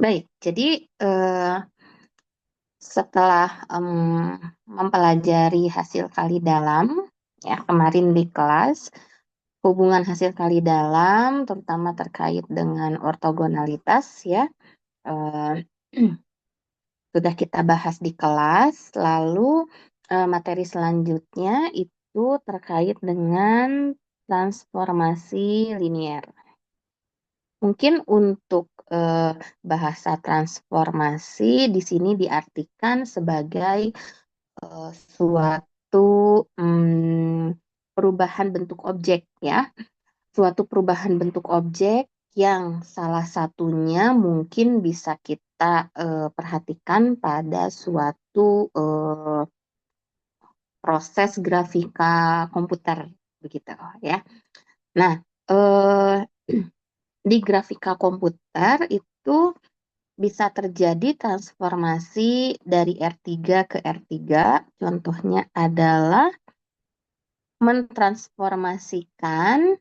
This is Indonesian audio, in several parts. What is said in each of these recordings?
Baik, jadi setelah mempelajari hasil kali dalam, ya kemarin di kelas, hubungan hasil kali dalam, terutama terkait dengan ortogonalitas, ya, eh, sudah kita bahas di kelas. Lalu materi selanjutnya itu terkait dengan transformasi linier. Mungkin untuk bahasa transformasi di sini diartikan sebagai suatu perubahan bentuk objek, ya. Suatu perubahan bentuk objek yang salah satunya mungkin bisa kita perhatikan pada suatu proses grafika komputer, begitu ya. Nah, eh, di grafika komputer itu bisa terjadi transformasi dari R3 ke R3. Contohnya adalah mentransformasikan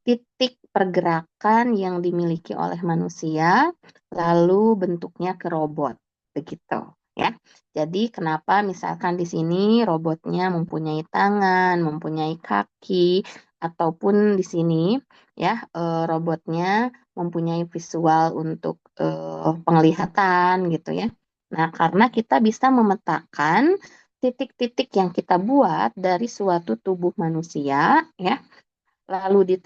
titik pergerakan yang dimiliki oleh manusia, lalu bentuknya ke robot, begitu ya. Jadi kenapa misalkan di sini robotnya mempunyai tangan, mempunyai kaki, ataupun di sini ya robotnya mempunyai visual untuk penglihatan gitu ya. Nah, karena kita bisa memetakan titik-titik yang kita buat dari suatu tubuh manusia, ya, lalu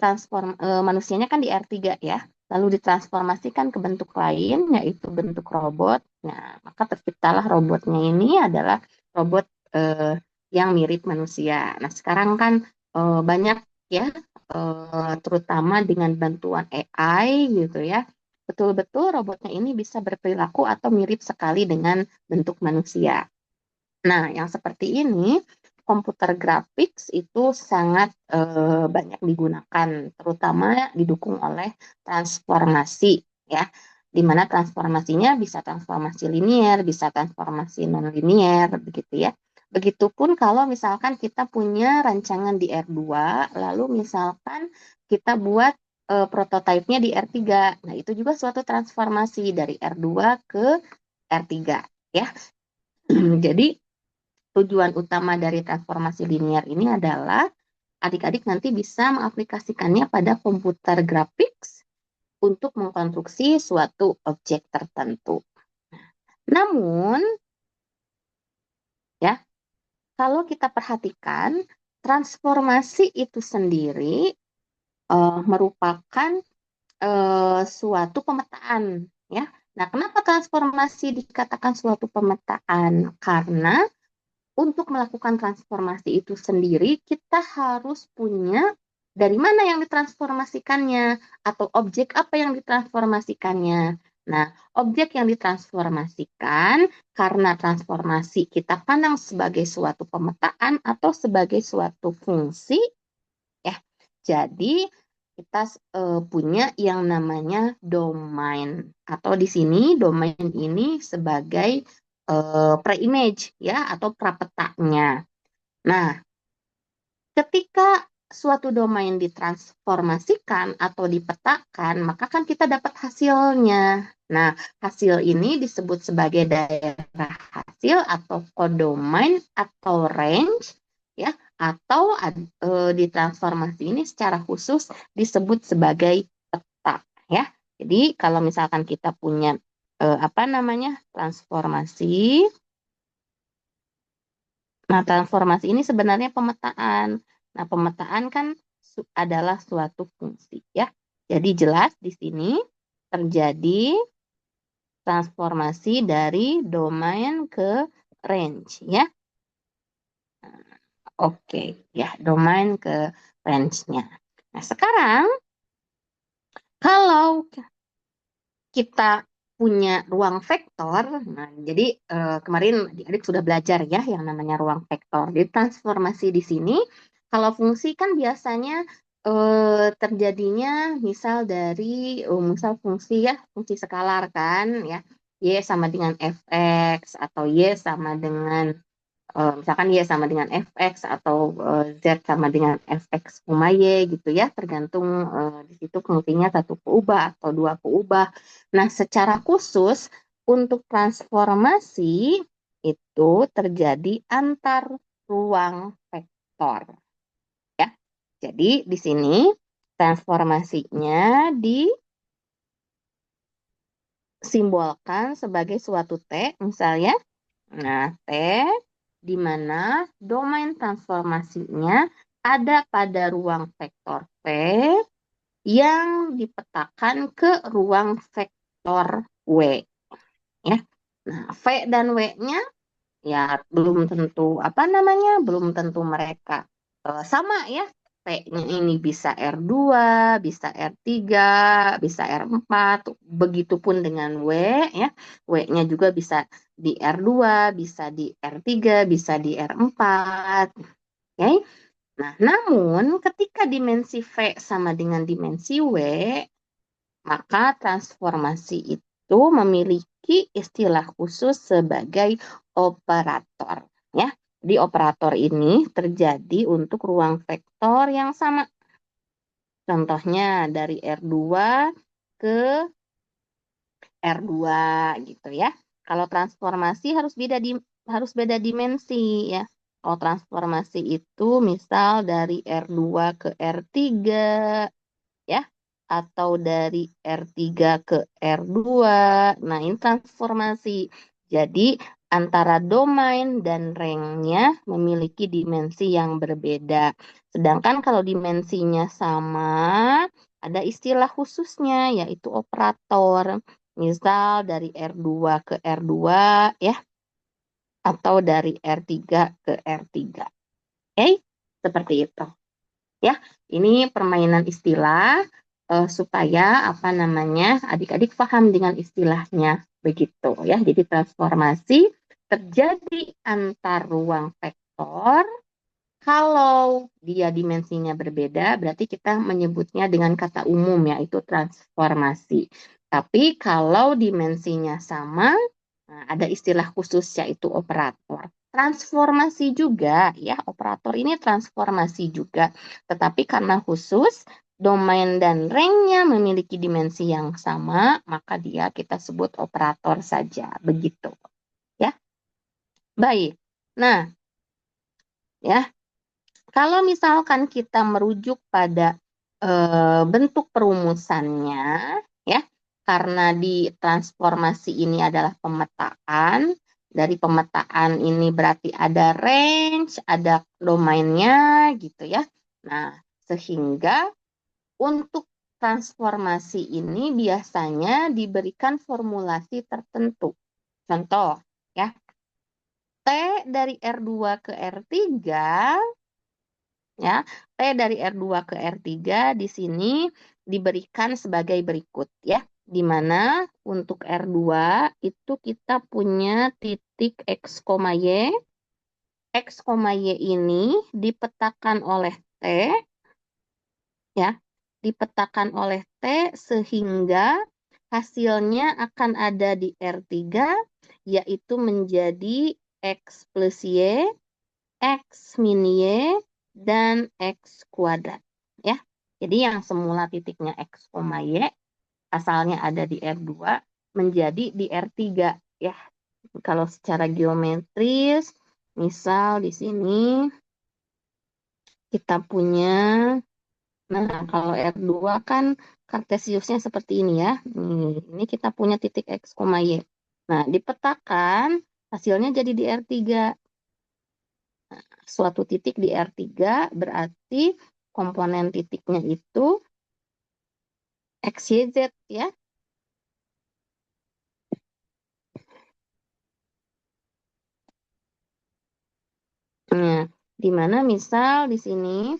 manusianya kan di R3 ya, lalu ditransformasikan ke bentuk lain, yaitu bentuk robot. Nah, maka terciptalah robotnya ini adalah robot yang mirip manusia. Nah, sekarang kan banyak ya, terutama dengan bantuan AI gitu ya, betul-betul robotnya ini bisa berperilaku atau mirip sekali dengan bentuk manusia. Nah, yang seperti ini, komputer graphics itu sangat banyak digunakan, terutama didukung oleh transformasi, ya, di mana transformasinya bisa transformasi linier, bisa transformasi non-linier, begitu ya. Begitupun kalau misalkan kita punya rancangan di R2, lalu misalkan kita buat prototipenya di R3. Nah, itu juga suatu transformasi dari R2 ke R3, ya. Jadi, tujuan utama dari transformasi linier ini adalah adik-adik nanti bisa mengaplikasikannya pada komputer graphics untuk mengkonstruksi suatu objek tertentu. Namun, ya, kalau kita perhatikan, transformasi itu sendiri merupakan suatu pemetaan, ya. Nah, kenapa transformasi dikatakan suatu pemetaan? Karena untuk melakukan transformasi itu sendiri, kita harus punya dari mana yang ditransformasikannya, atau objek apa yang ditransformasikannya. Nah, objek yang ditransformasikan karena transformasi kita pandang sebagai suatu pemetaan atau sebagai suatu fungsi, ya. Jadi, kita punya yang namanya domain, atau di sini domain ini sebagai pre-image ya, atau prapetanya. Nah, ketika suatu domain ditransformasikan atau dipetakan, maka kan kita dapat hasilnya. Nah, hasil ini disebut sebagai daerah hasil atau kodomain atau range, ya, atau ditransformasi ini secara khusus disebut sebagai peta, ya. Jadi kalau misalkan kita punya apa namanya transformasi. Nah, transformasi ini sebenarnya pemetaan. Nah, pemetaan kan adalah suatu fungsi, ya. Jadi jelas di sini terjadi transformasi dari domain ke range, ya. Oke, ya, domain ke range-nya. Nah, sekarang kalau kita punya ruang vektor, nah jadi kemarin adik-adik sudah belajar ya yang namanya ruang vektor. Jadi transformasi di sini, kalau fungsi kan biasanya terjadinya misal dari misal fungsi ya, fungsi skalar kan ya, y sama dengan fx atau y sama dengan misalkan Y sama dengan Fx atau Z sama dengan Fx, Y gitu ya, tergantung di situ fungsinya satu keubah atau dua keubah. Nah, secara khusus untuk transformasi itu terjadi antar ruang vektor ya. Jadi di sini transformasinya disimbolkan sebagai suatu T misalnya. Nah, T di mana domain transformasinya ada pada ruang vektor P yang dipetakan ke ruang vektor W ya. Nah, V dan W-nya ya belum tentu belum tentu mereka sama ya. P-nya ini bisa R2, bisa R3, bisa R4, begitupun dengan W ya. W-nya juga bisa di R2, bisa di R3, bisa di R4. Oke. Nah, namun ketika dimensi V sama dengan dimensi W, maka transformasi itu memiliki istilah khusus sebagai operator. Ya, di operator ini terjadi untuk ruang vektor yang sama. Contohnya dari R2 ke R2 gitu ya. Kalau transformasi harus beda dimensi ya. Kalau transformasi itu misal dari R2 ke R3 ya, atau dari R3 ke R2. Nah, ini transformasi. Jadi, antara domain dan rangnya memiliki dimensi yang berbeda. Sedangkan kalau dimensinya sama, ada istilah khususnya, yaitu operator. Misal dari R2 ke R2, ya, atau dari R3 ke R3. Oke, seperti itu. Ya, ini permainan istilah supaya adik-adik paham dengan istilahnya begitu ya. Jadi transformasi terjadi antar ruang vektor. Kalau dia dimensinya berbeda, berarti kita menyebutnya dengan kata umum yaitu transformasi. Tapi kalau dimensinya sama, nah, ada istilah khusus yaitu operator. Transformasi juga ya, operator ini transformasi juga. Tetapi karena khusus domain dan rangnya memiliki dimensi yang sama, maka dia kita sebut operator saja, begitu. Ya. Baik. Nah, ya, kalau misalkan kita merujuk pada bentuk perumusannya, ya, karena di transformasi ini adalah pemetaan, dari pemetaan ini berarti ada range, ada domainnya, gitu ya. Nah, sehingga untuk transformasi ini biasanya diberikan formulasi tertentu. Contoh, ya, T dari R2 ke R3 ya. T dari R2 ke R3 di sini diberikan sebagai berikut ya. Di mana untuk R2 itu kita punya titik X, Y. X, Y ini dipetakan oleh T ya. Dipetakan oleh T sehingga hasilnya akan ada di R3 yaitu menjadi X plus Y, X min Y, dan X kuadrat. Ya. Jadi yang semula titiknya X, Y, asalnya ada di R2, menjadi di R3. Ya. Kalau secara geometris, misal di sini kita punya, nah kalau R2 kan kartesiusnya seperti ini ya. Ini kita punya titik X, Y. Nah, dipetakan, hasilnya jadi di R3. Suatu titik di R3 berarti komponen titiknya itu X, Y, Z ya. Nah, di mana misal di sini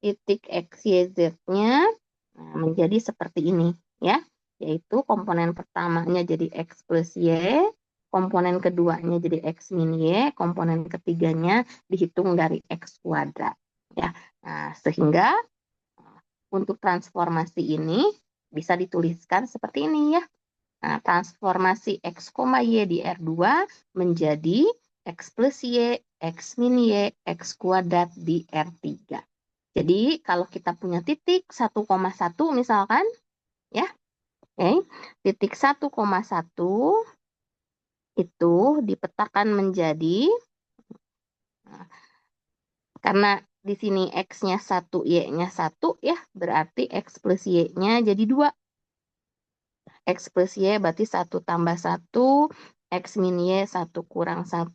titik X, Y, Z-nya menjadi seperti ini ya. Yaitu komponen pertamanya jadi X plus Y, komponen keduanya jadi X min Y, komponen ketiganya dihitung dari X kuadrat ya. Nah, sehingga untuk transformasi ini bisa dituliskan seperti ini ya. Nah, transformasi X, Y di R2 menjadi X plus Y, X min Y, X kuadrat di R3. Jadi kalau kita punya titik 1,1 misalkan, ya, oke, titik 1,1 itu dipetakan menjadi, nah, karena di sini X-nya 1, Y-nya 1, ya, berarti X plus Y-nya jadi 2. X plus Y berarti 1 tambah 1, X min Y 1 kurang 1,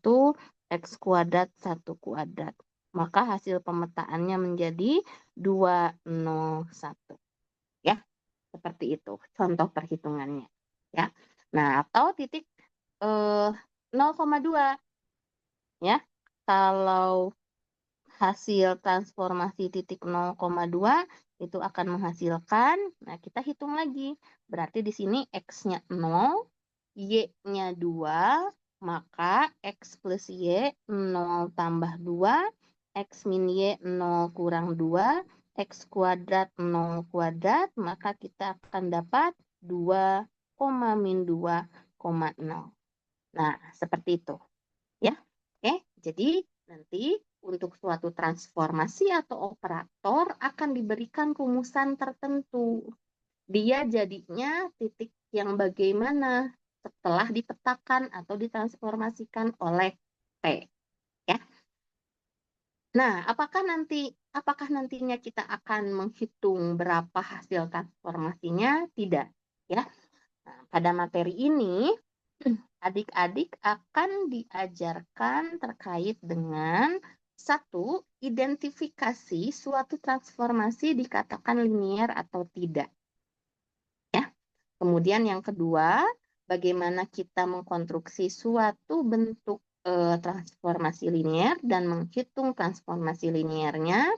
X kuadrat 1 kuadrat. Maka hasil pemetaannya menjadi 201. Ya, seperti itu contoh perhitungannya. Ya. Nah, atau titik 0,2. Ya. Kalau hasil transformasi titik 0,2 itu akan menghasilkan, nah kita hitung lagi. Berarti di sini X-nya 0, Y-nya 2, maka X plus Y 0 tambah 2, X min Y 0 kurang 2, X kuadrat 0 kuadrat, maka kita akan dapat 2, min 2,0. Nah, seperti itu. Ya, oke. Jadi nanti untuk suatu transformasi atau operator akan diberikan rumusan tertentu. Dia jadinya titik yang bagaimana setelah dipetakan atau ditransformasikan oleh T. Ya. Nah, apakah nantinya kita akan menghitung berapa hasil transformasinya? Tidak. Ya. Nah, pada materi ini adik-adik akan diajarkan terkait dengan satu, identifikasi suatu transformasi dikatakan linier atau tidak. Ya. Kemudian yang kedua, bagaimana kita mengkonstruksi suatu bentuk transformasi linier dan menghitung transformasi liniernya.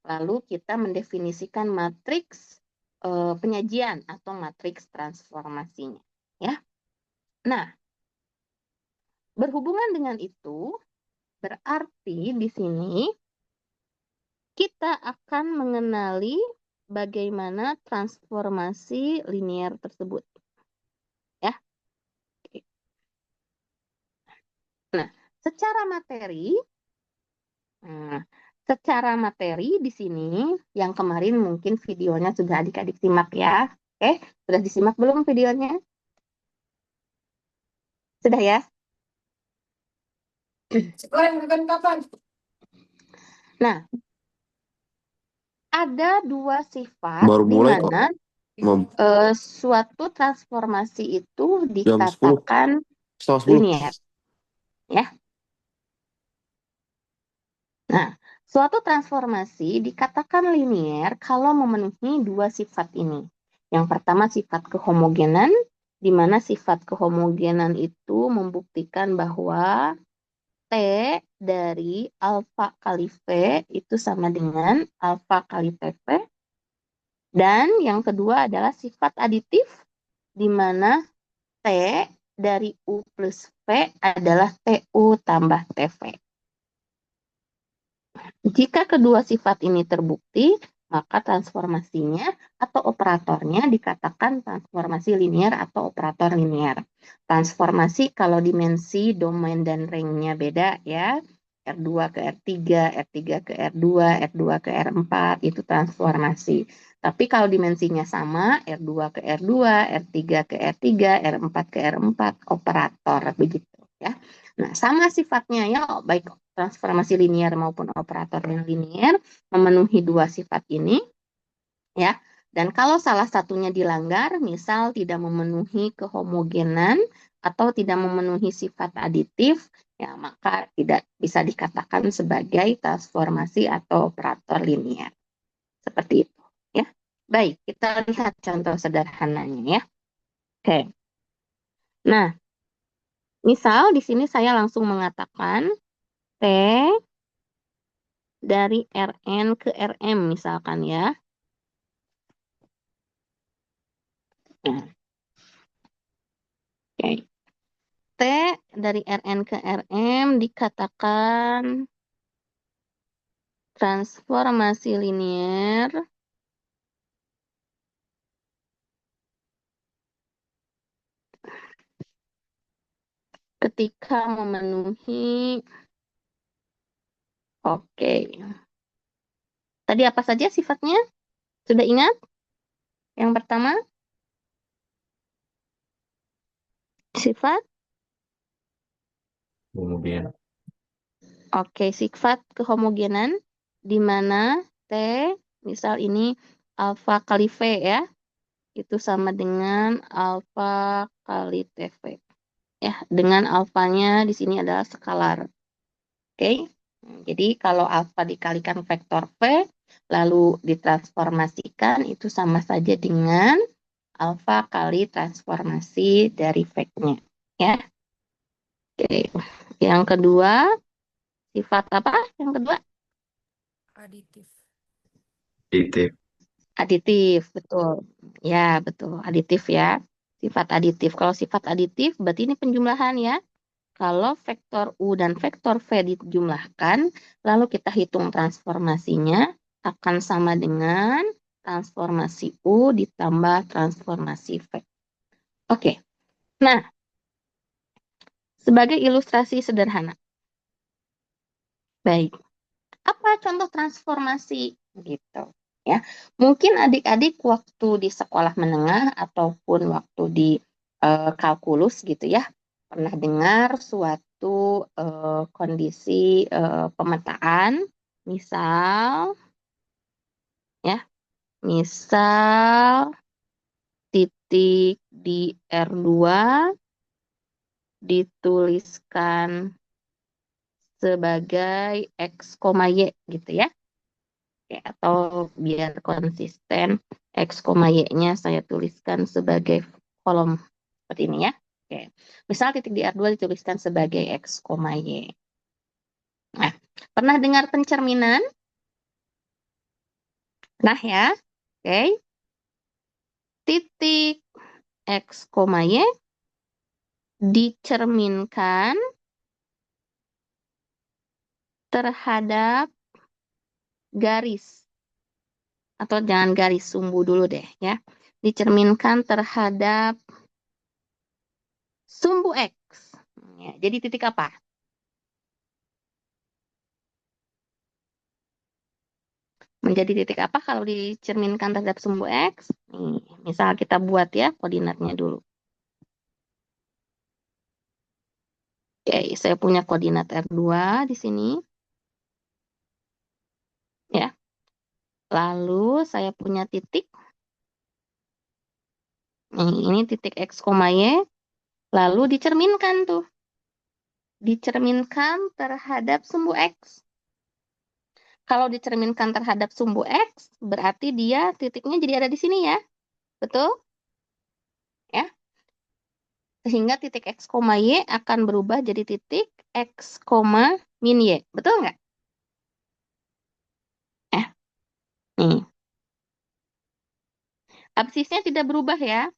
Lalu kita mendefinisikan matriks penyajian atau matriks transformasinya. Ya. Nah, berhubungan dengan itu, berarti di sini kita akan mengenali bagaimana transformasi linier tersebut. Ya. Nah, secara materi di sini yang kemarin mungkin videonya sudah adik-adik simak ya. Oke, sudah disimak belum videonya? Sudah ya? Sekarang kapan? Nah, ada dua sifat Baru di mulai kok. mana suatu transformasi itu Jam 10. dikatakan Setengah 10. linier. Ya. Nah, suatu transformasi dikatakan linier kalau memenuhi dua sifat ini. Yang pertama sifat kehomogenan, di mana sifat kehomogenan itu membuktikan bahwa T dari alfa kali V itu sama dengan alfa kali TV. Dan yang kedua adalah sifat aditif, di mana T dari U plus V adalah TU tambah TV. Jika kedua sifat ini terbukti, maka transformasinya atau operatornya dikatakan transformasi linier atau operator linier. Transformasi kalau dimensi, domain, dan ringnya beda ya. R2 ke R3, R3 ke R2, R2 ke R4, itu transformasi. Tapi kalau dimensinya sama, R2 ke R2, R3 ke R3, R4 ke R4, operator begitu ya. Nah, sama sifatnya ya, baik transformasi linier maupun operator yang linier memenuhi dua sifat ini ya. Dan kalau salah satunya dilanggar, misal tidak memenuhi kehomogenan atau tidak memenuhi sifat aditif, ya maka tidak bisa dikatakan sebagai transformasi atau operator linier. Seperti itu ya. Baik, kita lihat contoh sederhananya ya. Oke. Nah, misal di sini saya langsung mengatakan T dari Rn ke Rm misalkan ya. Nah, oke. T dari Rn ke Rm dikatakan transformasi linier ketika memenuhi Oke. Tadi apa saja sifatnya? Sudah ingat? Yang pertama, sifat. Kemudian Oke, sifat kehomogenan di mana T, misal ini alfa kali V ya, itu sama dengan alfa kali TV. Ya, dengan alfanya di sini adalah skalar. Oke. Jadi kalau alfa dikalikan vektor V, lalu ditransformasikan, itu sama saja dengan alfa kali transformasi dari V-nya. Ya. Oke. Yang kedua, sifat apa? Yang kedua, Aditif. titik. aditif, betul. Ya, betul. Aditif ya. Sifat aditif. Kalau sifat aditif, berarti ini penjumlahan ya. Kalau vektor U dan vektor V dijumlahkan, lalu kita hitung transformasinya, akan sama dengan transformasi U ditambah transformasi V. Oke, nah, sebagai ilustrasi sederhana. Baik, apa contoh transformasi? Gitu. Ya, mungkin adik-adik waktu di sekolah menengah ataupun waktu di kalkulus gitu ya, pernah dengar suatu kondisi pemetaan, misal ya, misal titik di R2 dituliskan sebagai X, Y gitu ya. Oke, atau biar konsisten X, Y-nya saya tuliskan sebagai kolom seperti ini ya. Oke. Misal titik di R2 dituliskan sebagai X, Y. Nah, pernah dengar pencerminan? Nah ya, oke. Titik X, Y dicerminkan terhadap garis. Atau jangan garis, sumbu dulu deh ya. Dicerminkan terhadap sumbu X. Ya, jadi titik apa? Menjadi titik apa kalau dicerminkan terhadap sumbu X? Nih, misal kita buat ya koordinatnya dulu. Oke, saya punya koordinat R2 di sini. Ya. Lalu saya punya titik. Ini titik X, Y. Lalu dicerminkan tuh. Dicerminkan terhadap sumbu X. Kalau dicerminkan terhadap sumbu X, berarti dia titiknya jadi ada di sini ya. Betul? Ya. Sehingga titik X, Y akan berubah jadi titik X, min Y. Betul nggak? Nih. Absisnya tidak berubah ya.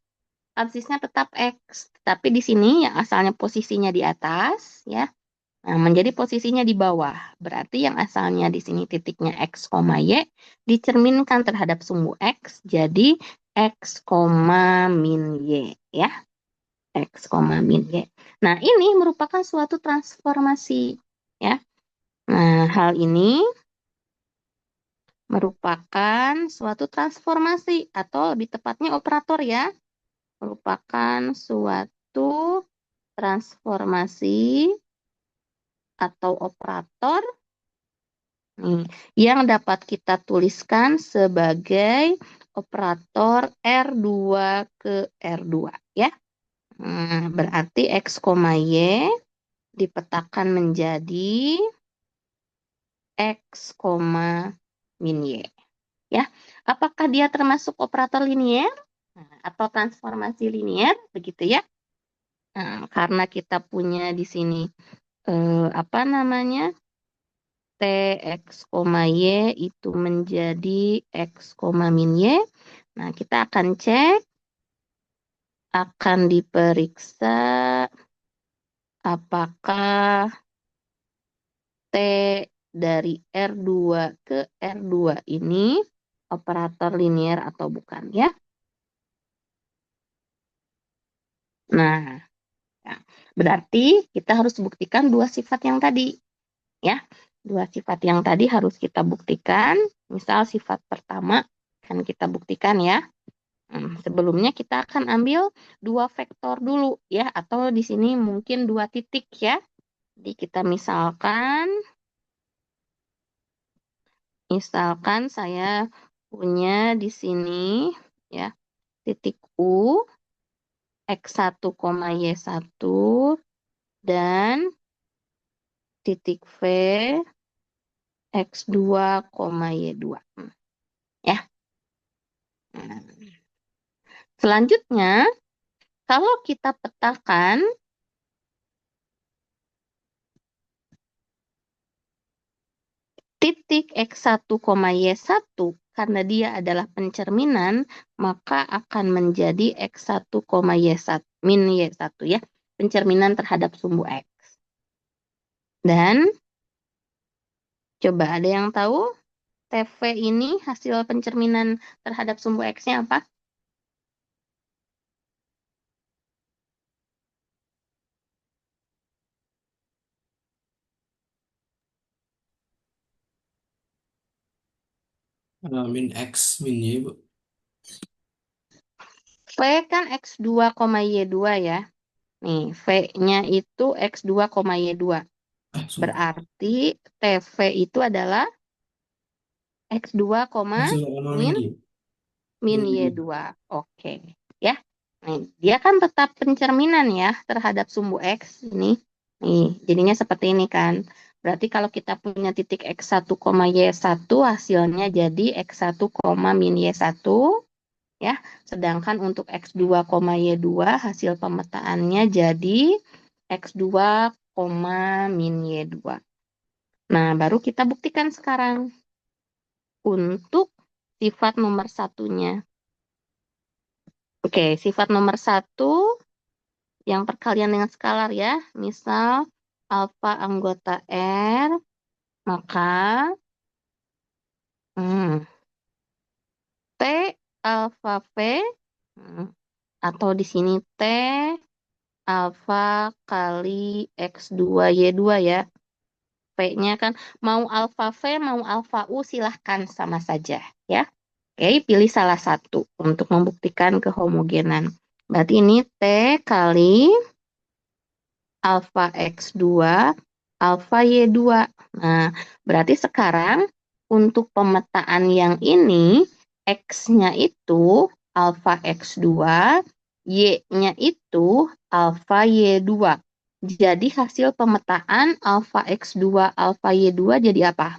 Absisnya tetap X. Tapi di sini yang asalnya posisinya di atas, ya. Nah, menjadi posisinya di bawah. Berarti yang asalnya di sini titiknya X, Y dicerminkan terhadap sumbu X jadi X, min Y. Ya. X, min Y. Nah, ini merupakan suatu transformasi. Ya. Nah, hal ini merupakan suatu transformasi atau lebih tepatnya operator ya. Merupakan suatu transformasi atau operator yang dapat kita tuliskan sebagai operator R2 ke R2 ya. Berarti X, Y dipetakan menjadi X, min Y. Ya, apakah dia termasuk operator linier atau transformasi linier begitu ya? Nah, karena kita punya di sini apa namanya T X, Y itu menjadi X, min Y. Nah, kita akan cek, akan diperiksa apakah T dari R2 ke R2 ini operator linier atau bukan ya. Nah, ya, berarti kita harus buktikan dua sifat yang tadi. Ya, Dua sifat yang tadi harus kita buktikan. Misal sifat pertama akan kita buktikan ya. Sebelumnya kita akan ambil dua vektor dulu ya, atau di sini mungkin dua titik ya. Jadi kita misalkan saya punya di sini ya titik U X1, Y1 dan titik V X2, Y2 ya. Nah, selanjutnya kalau kita petakan titik X1, Y1 karena dia adalah pencerminan, maka akan menjadi X1, Y1 min Y1 ya, pencerminan terhadap sumbu X. Dan coba ada yang tahu TV ini hasil pencerminan terhadap sumbu X-nya apa? Min X, min Y, Bu. V kan X2, Y2 ya. Nih, V-nya itu X2, Y2. Sumpah. Berarti TV itu adalah X2, min min Y2. Oke. Ya. Nih, dia kan tetap pencerminan ya terhadap sumbu X ini. Nih, jadinya seperti ini kan. Berarti kalau kita punya titik X1, Y1 hasilnya jadi X1, min Y1 ya. Sedangkan untuk X2, Y2 hasil pemetaannya jadi X2, min Y2. Nah, baru kita buktikan sekarang untuk sifat nomor satunya. Oke, sifat nomor satu yang perkalian dengan skalar ya. Misal alfa anggota R, maka T alfa V, atau di sini T alfa kali X2 Y2 ya. V-nya kan mau alfa V, mau alfa U silahkan sama saja ya. Oke, pilih salah satu untuk membuktikan kehomogenan. Berarti ini T kali alfa X2, alfa Y2. Nah, berarti sekarang untuk pemetaan yang ini, X-nya itu alfa X2, Y-nya itu alfa Y2. Jadi hasil pemetaan alfa X2, alfa Y2 jadi apa?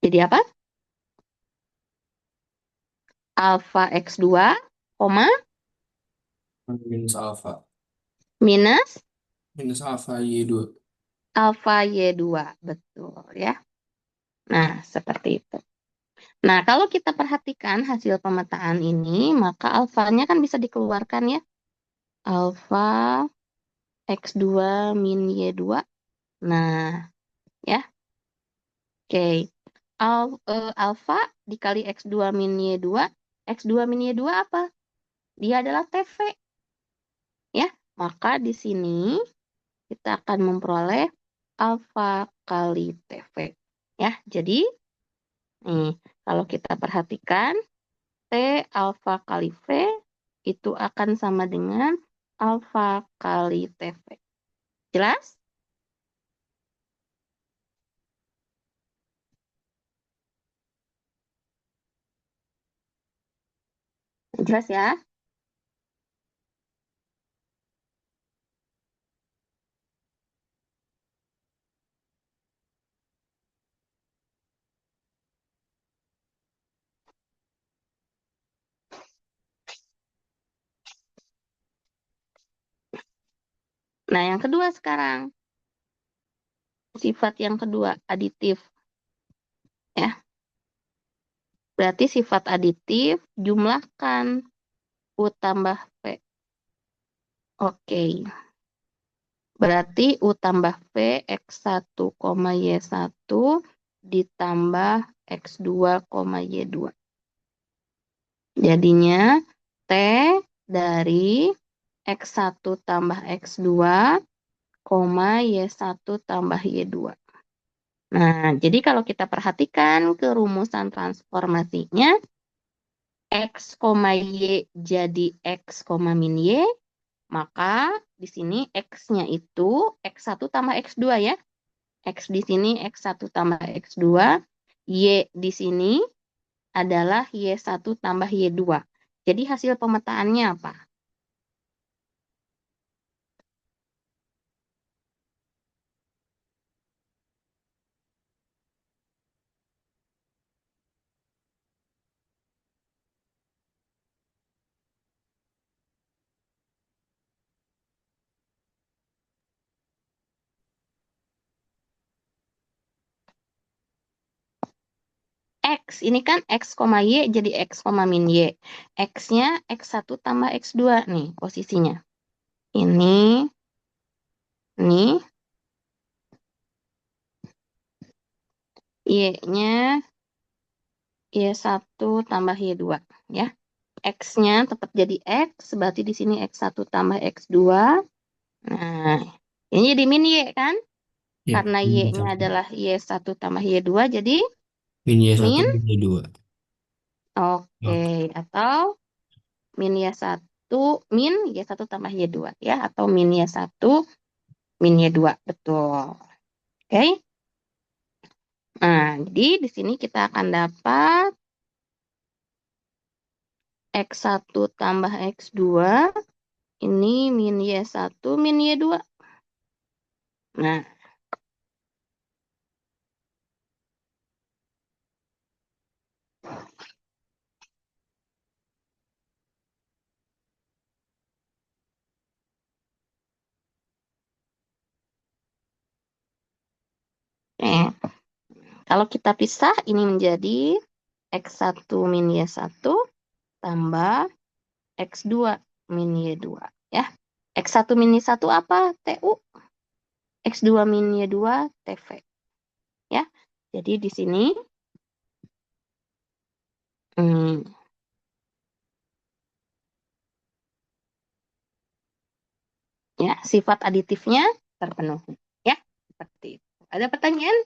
Jadi apa? Alfa X2, Minus alfa. minus Minus alfa Y2. alfa Y2. Betul ya. Nah, seperti itu. Nah, kalau kita perhatikan hasil pemetaan ini, maka alfanya kan bisa dikeluarkan ya. Alfa X2 min Y2. Nah, ya. Oke. Alfa dikali X2 min Y2. X2 min Y2 apa? Dia adalah TV. Ya, maka di sini kita akan memperoleh alfa kali TV. Ya, jadi nih, kalau kita perhatikan T alfa kali V itu akan sama dengan alfa kali TV. Jelas? Jelas ya? Nah, yang kedua sekarang. Sifat yang kedua, aditif. Ya. Berarti sifat aditif, jumlahkan U tambah V. Oke. Berarti U tambah V X1, Y1 ditambah X2, Y2. Jadinya T dari X1 tambah X2, Y1 tambah Y2. Nah, jadi kalau kita perhatikan kerumusan transformasinya, X, Y jadi X, min Y, maka di sini X-nya itu X1 tambah X2 ya. X di sini X1 tambah X2, Y di sini adalah Y1 tambah Y2. Jadi hasil pemetaannya apa? X, ini kan X, Y jadi X, min Y. X-nya X1 tambah X2 nih posisinya. Ini, Y-nya Y1 tambah Y2 ya. X-nya tetap jadi X, berarti di sini X1 tambah X2. Nah, ini jadi min Y kan? Ya, Karena min Y-nya satu. adalah Y1 tambah Y2, jadi Min Y1, min, min Y2. oke. Oke. Atau min Y1, min Y1 tambah Y2 ya. Atau min Y1, min Y2, betul. Oke. Nah, jadi di sini kita akan dapat X1 tambah X2, ini min Y1, min Y2. Nah, kalau kita pisah, ini menjadi X1 min Y1 tambah X2 min Y2. Ya. X1 min Y1 apa? TU. X2 min Y2 TV. Ya. Jadi di sini ya, sifat aditifnya terpenuhi. Ya, seperti itu. Ada pertanyaan?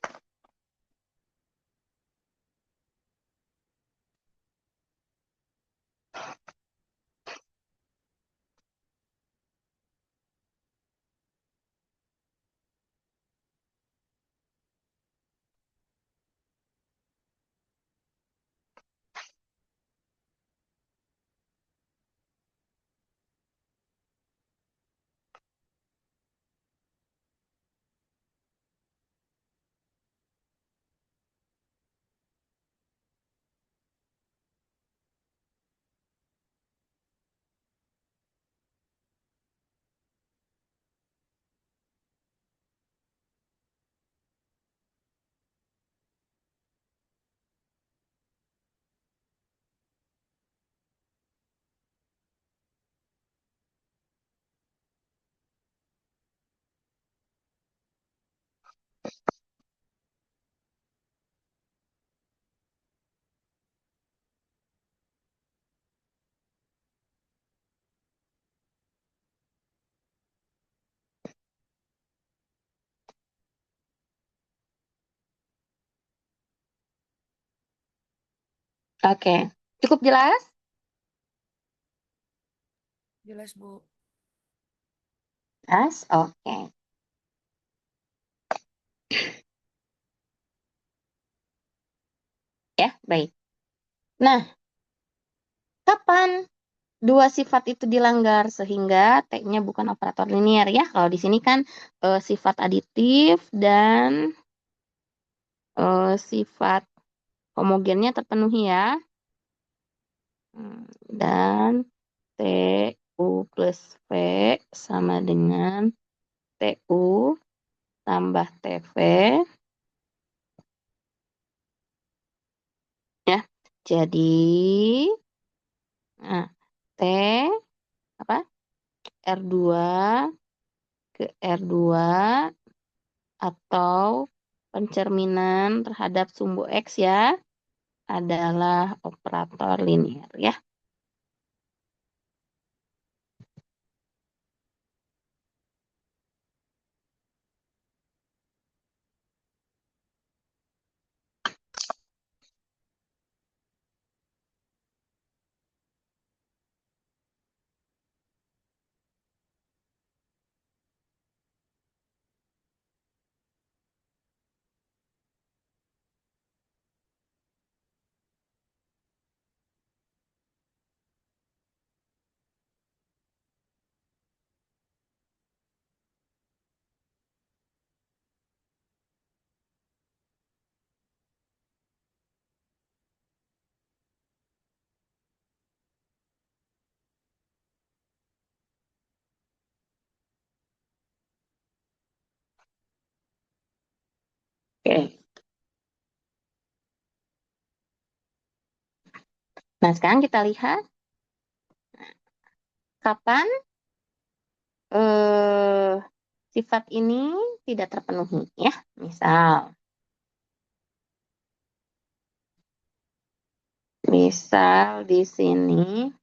Oke. Cukup jelas? Jelas, Bu. Jelas? Oke. Ya, baik. Nah, kapan dua sifat itu dilanggar sehingga T-nya bukan operator linier ya? Kalau di sini kan sifat aditif dan sifat homogennya terpenuhi ya. Dan TU plus V sama dengan TU tambah TV ya. Jadi nah, T apa? R2 ke R2 atau pencerminan terhadap sumbu X ya adalah operator linier ya. Oke. Nah, sekarang kita lihat kapan eh, sifat ini tidak terpenuhi ya. Misal di sini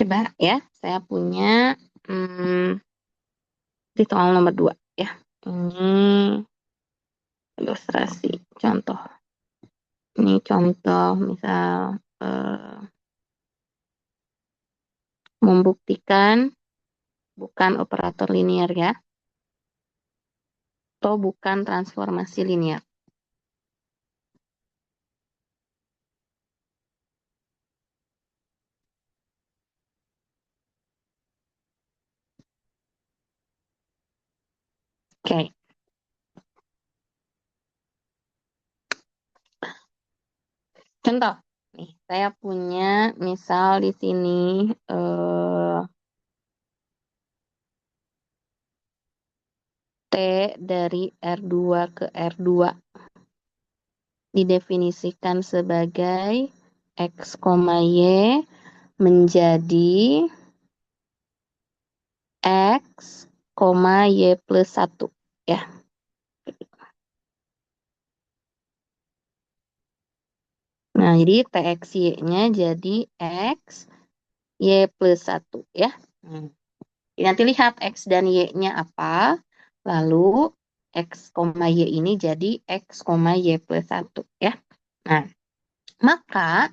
coba ya, saya punya di soal nomor 2 ya. Ini ilustrasi contoh. Ini contoh misal membuktikan bukan operator linier ya, atau bukan transformasi linier. Oke. Contoh, nih saya punya misal di sini T dari R2 ke R2 didefinisikan sebagai X, Y menjadi X, Y plus 1 ya. Nah, jadi TXY-nya jadi X, Y plus 1 ya. Nanti lihat X dan Y-nya apa. Lalu X, Y ini jadi X, Y plus 1 ya. Nah, maka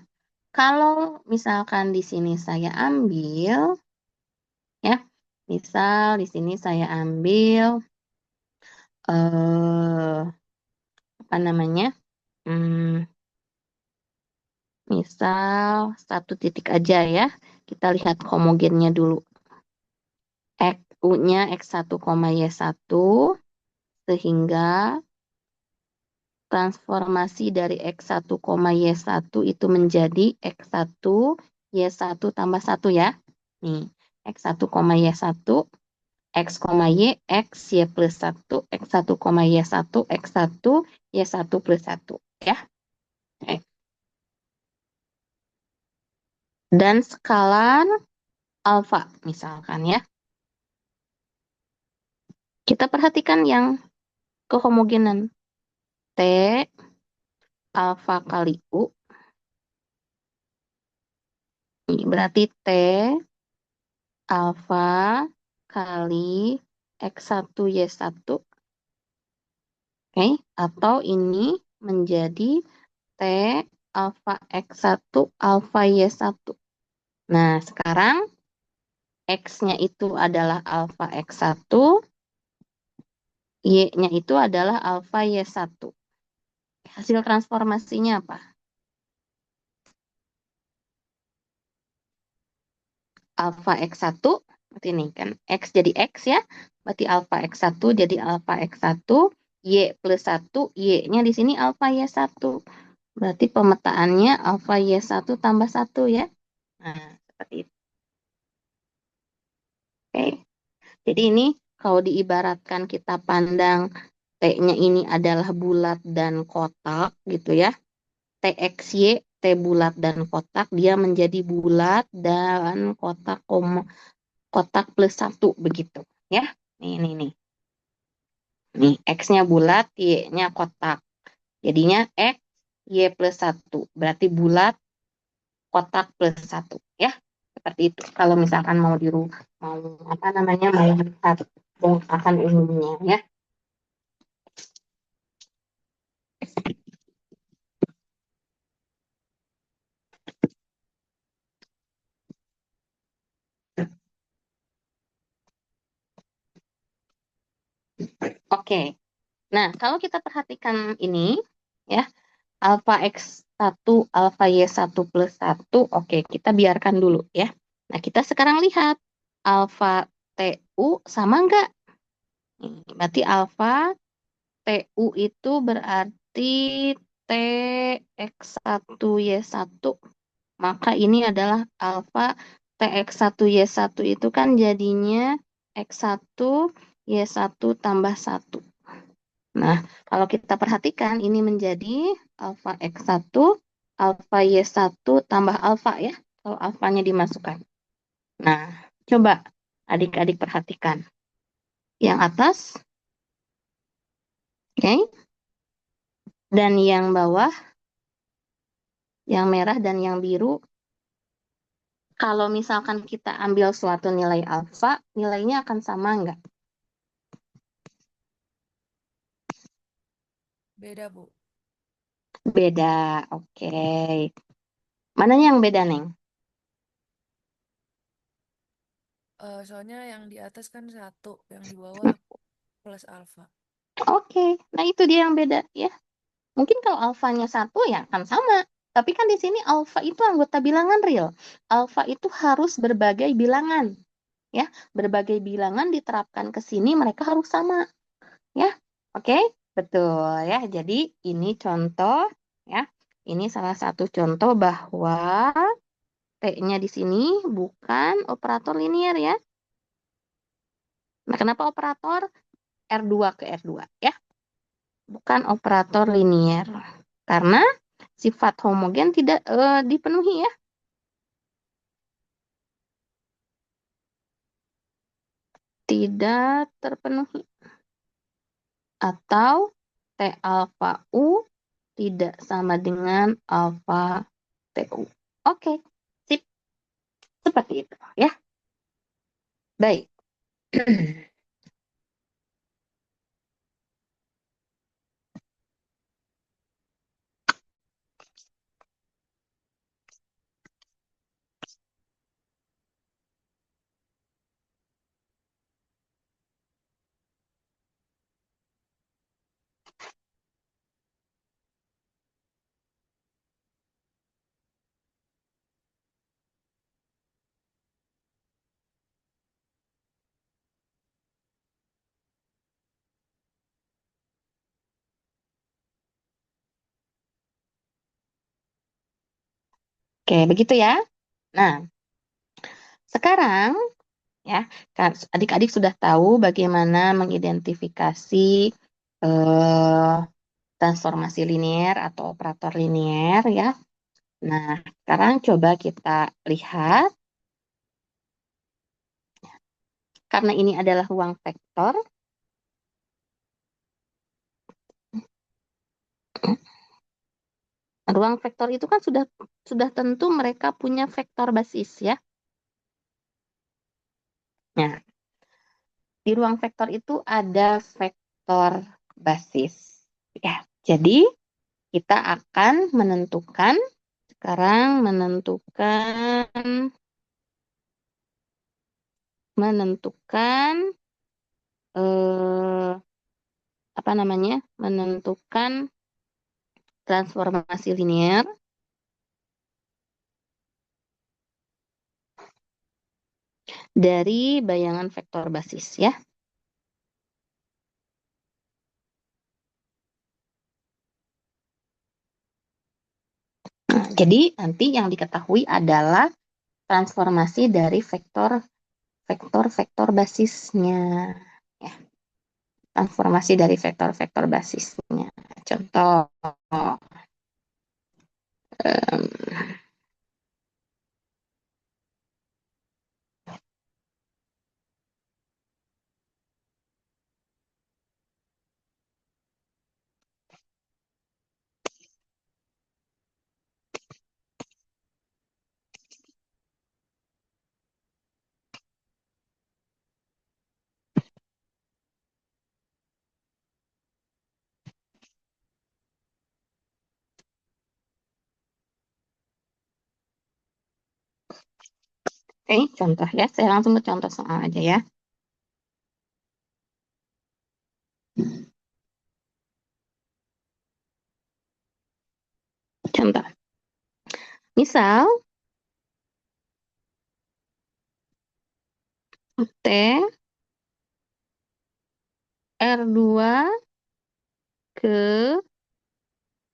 kalau misalkan di sini saya ambil, ya, misal di sini saya ambil, apa namanya, misal satu titik aja ya, kita lihat homogennya dulu. U-nya X1, Y1, sehingga transformasi dari X1, Y1 itu menjadi X1, Y1 tambah 1 ya. Nih, X1, Y1, X, Y, X, Y plus 1, X1, Y1, X1, Y1 plus 1 ya. Oke. Dan skalan alfa misalkan ya. Kita perhatikan yang kehomogenan. T alfa kali U. Ini berarti T alfa kali X1 Y1. Oke, atau ini menjadi T alfa X1 alfa Y1. Nah, sekarang X-nya itu adalah alfa X1, Y-nya itu adalah alfa Y1. Hasil transformasinya apa? Alfa X1, berarti ini kan X jadi X ya, berarti alfa X1 jadi alfa X1, Y plus 1, Y-nya di sini alfa Y1. Berarti pemetaannya alfa Y1 tambah 1 ya. Nah, seperti itu. Oke. Jadi ini kalau diibaratkan kita pandang T-nya ini adalah bulat dan kotak gitu ya. TXY, T bulat dan kotak, dia menjadi bulat dan kotak kotak plus 1 begitu ya. Nih. Nih, X-nya bulat, Y-nya kotak. Jadinya X, Y plus 1. Berarti bulat, kotak plus 1 ya. Seperti itu. Kalau misalkan mau mau apa namanya, mau lihat bongkahan umumnya ya. Oke. Nah, kalau kita perhatikan ini, ya, alfa X1, alfa Y1 plus 1, oke, kita biarkan dulu ya. Nah, kita sekarang lihat, alfa TU sama enggak? Berarti alfa TU itu berarti T X1 Y1. Maka ini adalah alfa TX1Y1 itu kan jadinya X1Y1 tambah 1. Nah, kalau kita perhatikan ini menjadi alfa X1, alfa Y1 tambah alfa ya, kalau alfanya dimasukkan. Nah, coba adik-adik perhatikan. Yang atas, oke, dan yang bawah, yang merah dan yang biru. Kalau misalkan kita ambil suatu nilai alfa, nilainya akan sama nggak? Beda, Bu. Beda, oke. Mananya yang beda, Neng? Soalnya yang di atas kan 1, yang di bawah plus alfa. Oke, nah itu dia yang beda ya. Mungkin kalau alfanya 1 ya akan sama. Tapi kan di sini alfa itu anggota bilangan real. Alfa itu harus berbagai bilangan. Ya, berbagai bilangan diterapkan ke sini mereka harus sama. Ya, oke, betul ya. Jadi ini contoh ya. Ini salah satu contoh bahwa T-nya di sini bukan operator linier ya. Nah, kenapa operator R2 ke R2 ya? Bukan operator linier. Karena sifat homogen tidak dipenuhi ya. Tidak terpenuhi. Atau T alfa U tidak sama dengan alfa TU. Oke, sip. Seperti itu ya. Baik. Oke, begitu ya. Nah, sekarang ya, adik-adik sudah tahu bagaimana mengidentifikasi eh, transformasi linier atau operator linier ya. Nah, sekarang coba kita lihat karena ini adalah ruang vektor. Ruang vektor itu kan sudah tentu mereka punya vektor basis ya. Nah, di ruang vektor itu ada vektor basis. Ya, jadi kita akan menentukan sekarang menentukan eh, apa namanya? Menentukan transformasi linier dari bayangan vektor basis ya. Nah, jadi nanti yang diketahui adalah transformasi dari vektor-vektor basisnya. Ya, transformasi dari vektor-vektor basisnya. Contoh, oke, contoh ya. Saya langsung ke contoh soal aja ya. Contoh. Misal, T R2 ke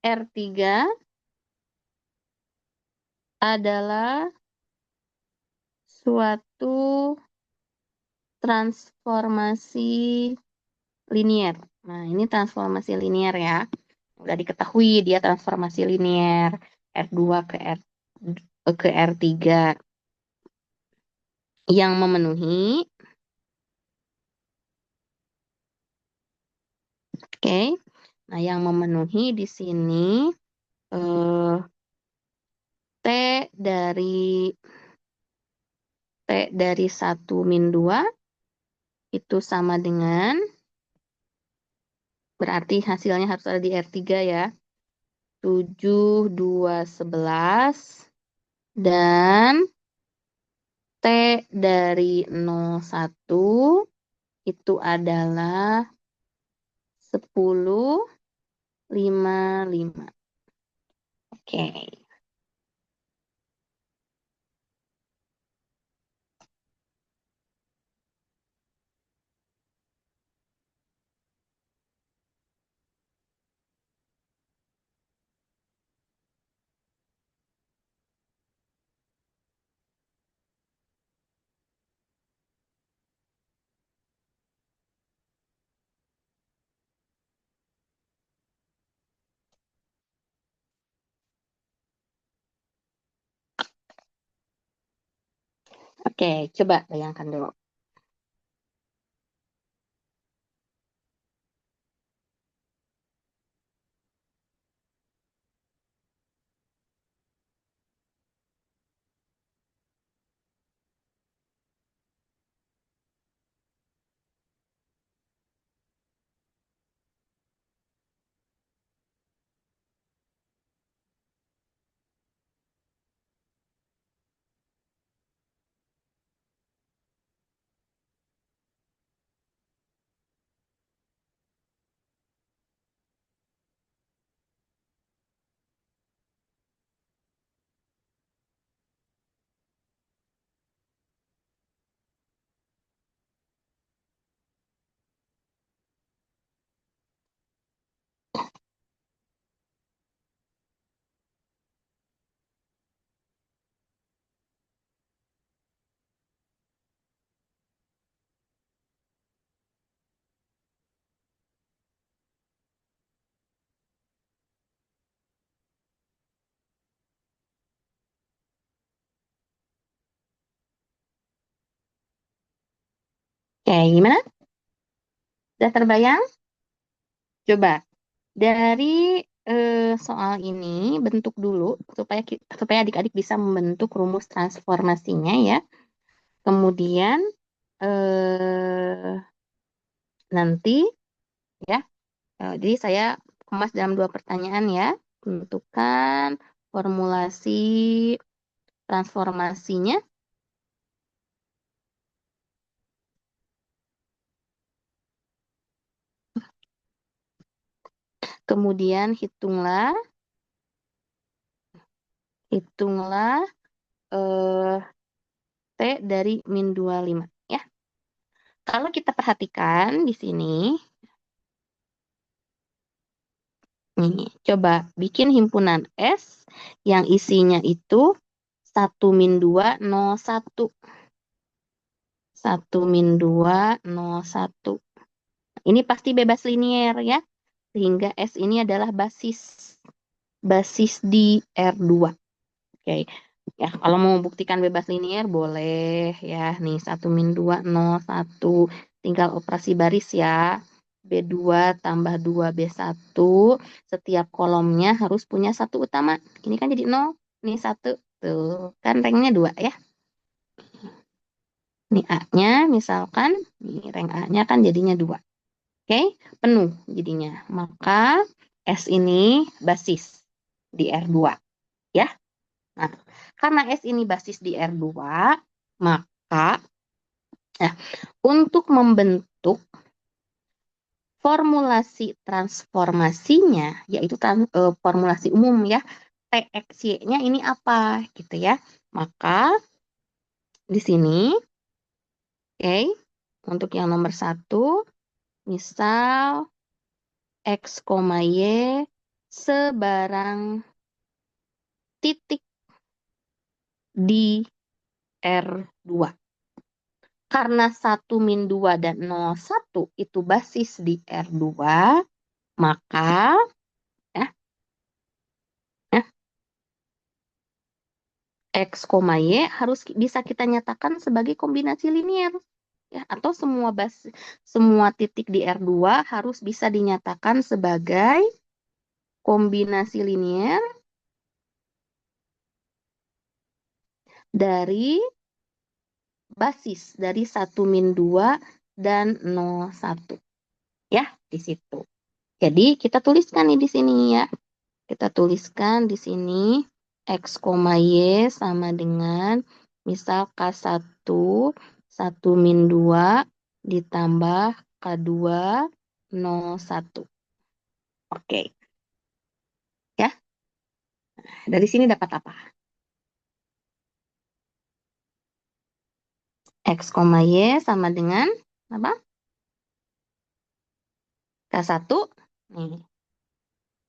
R3 adalah suatu transformasi linier. Nah, ini transformasi linier ya. Udah diketahui dia transformasi linier R2 ke R3 yang memenuhi. Oke. Nah, yang memenuhi di sini T dari 1 min 2 itu sama dengan, berarti hasilnya harus ada di R3 ya. 7, 2, 11. Dan T dari 01 itu adalah 10, 5, 5. Oke. Oke, coba bayangkan dulu. Oke, gimana? Sudah terbayang? Coba dari soal ini bentuk dulu supaya adik-adik bisa membentuk rumus transformasinya ya. Kemudian nanti ya, jadi saya kemas dalam 2 pertanyaan ya. Tentukan formulasi transformasinya. Kemudian hitunglah T dari min 25 ya. Kalau kita perhatikan di sini, nih, coba bikin himpunan S yang isinya itu 1 min 2, 0, 1. 1 min 2, 0, 1. Ini pasti bebas linier ya. Sehingga S ini adalah basis di R2. Oke. Ya, kalau mau buktikan bebas linier boleh ya. Nih 1 min 2, 0, 1. Tinggal operasi baris ya. B2 tambah 2 B1. Setiap kolomnya harus punya 1 utama. Ini kan jadi 0. Ini 1. Tuh, kan ranknya 2 ya. Ini A-nya misalkan. Ini rank A-nya kan jadinya 2. Oke, penuh jadinya. Maka S ini basis di R2 ya. Nah, karena S ini basis di R2, maka untuk membentuk formulasi transformasinya, yaitu formulasi umum ya, T TXY-nya ini apa gitu ya. Maka di sini, oke, untuk yang nomor 1, misal X, Y sebarang titik di R2. Karena 1, min 2, dan 0, 1 itu basis di R2, maka ya, X, Y harus bisa kita nyatakan sebagai kombinasi linier. Ya, atau semua titik di R2 harus bisa dinyatakan sebagai kombinasi linier dari basis dari 1, min 2, dan 0, 1. Ya, di situ. Jadi kita tuliskan nih di sini ya. Kita tuliskan di sini X, Y sama dengan misal K1 1, min 2 ditambah K2 0, 1. Oke. Ya. Dari sini dapat apa? X, Y sama dengan apa? K1. Nih.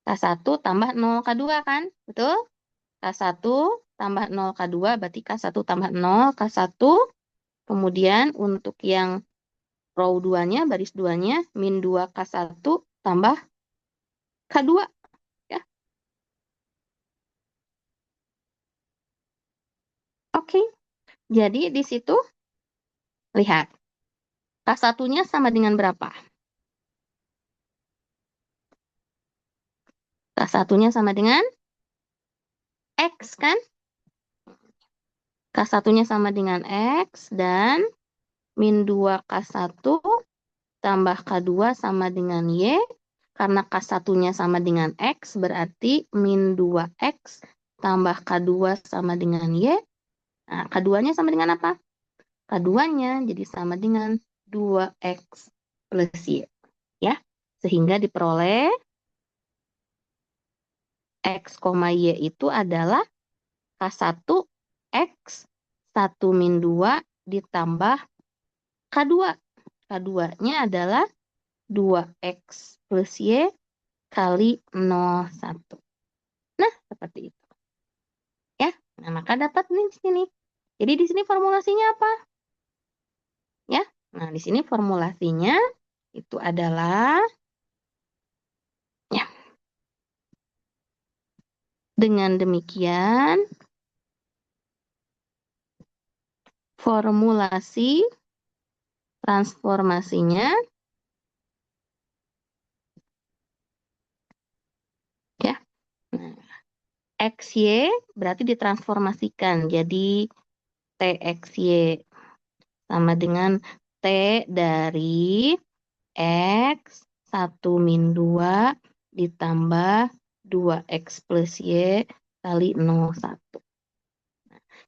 K1 tambah 0 K2 kan? Betul? K1 tambah 0 K2 berarti K1 tambah 0 K1. Kemudian untuk yang row 2-nya, baris 2-nya, min 2 K1 tambah K2. Ya. Oke. Jadi di situ, lihat. K1-nya sama dengan berapa? K1-nya sama dengan X kan? K1-nya sama dengan X dan min 2 K1 tambah K2 sama dengan Y. Karena K1-nya sama dengan X berarti min 2X tambah K2 sama dengan Y. Nah, K2-nya sama dengan apa? K2-nya jadi sama dengan 2X plus Y. Ya, sehingga diperoleh X, Y itu adalah K1 X 1 min 2 ditambah K2. K2-nya adalah 2X plus Y kali 0, 1. Nah, seperti itu. Ya, nah, maka dapat nih di sini. Jadi di sini formulasinya apa? Ya, nah di sini formulasinya itu adalah ya. Dengan demikian formulasi transformasinya ya. Nah, XY berarti ditransformasikan jadi TXY sama dengan T dari X 1 min 2 ditambah 2X plus Y kali 0, 1.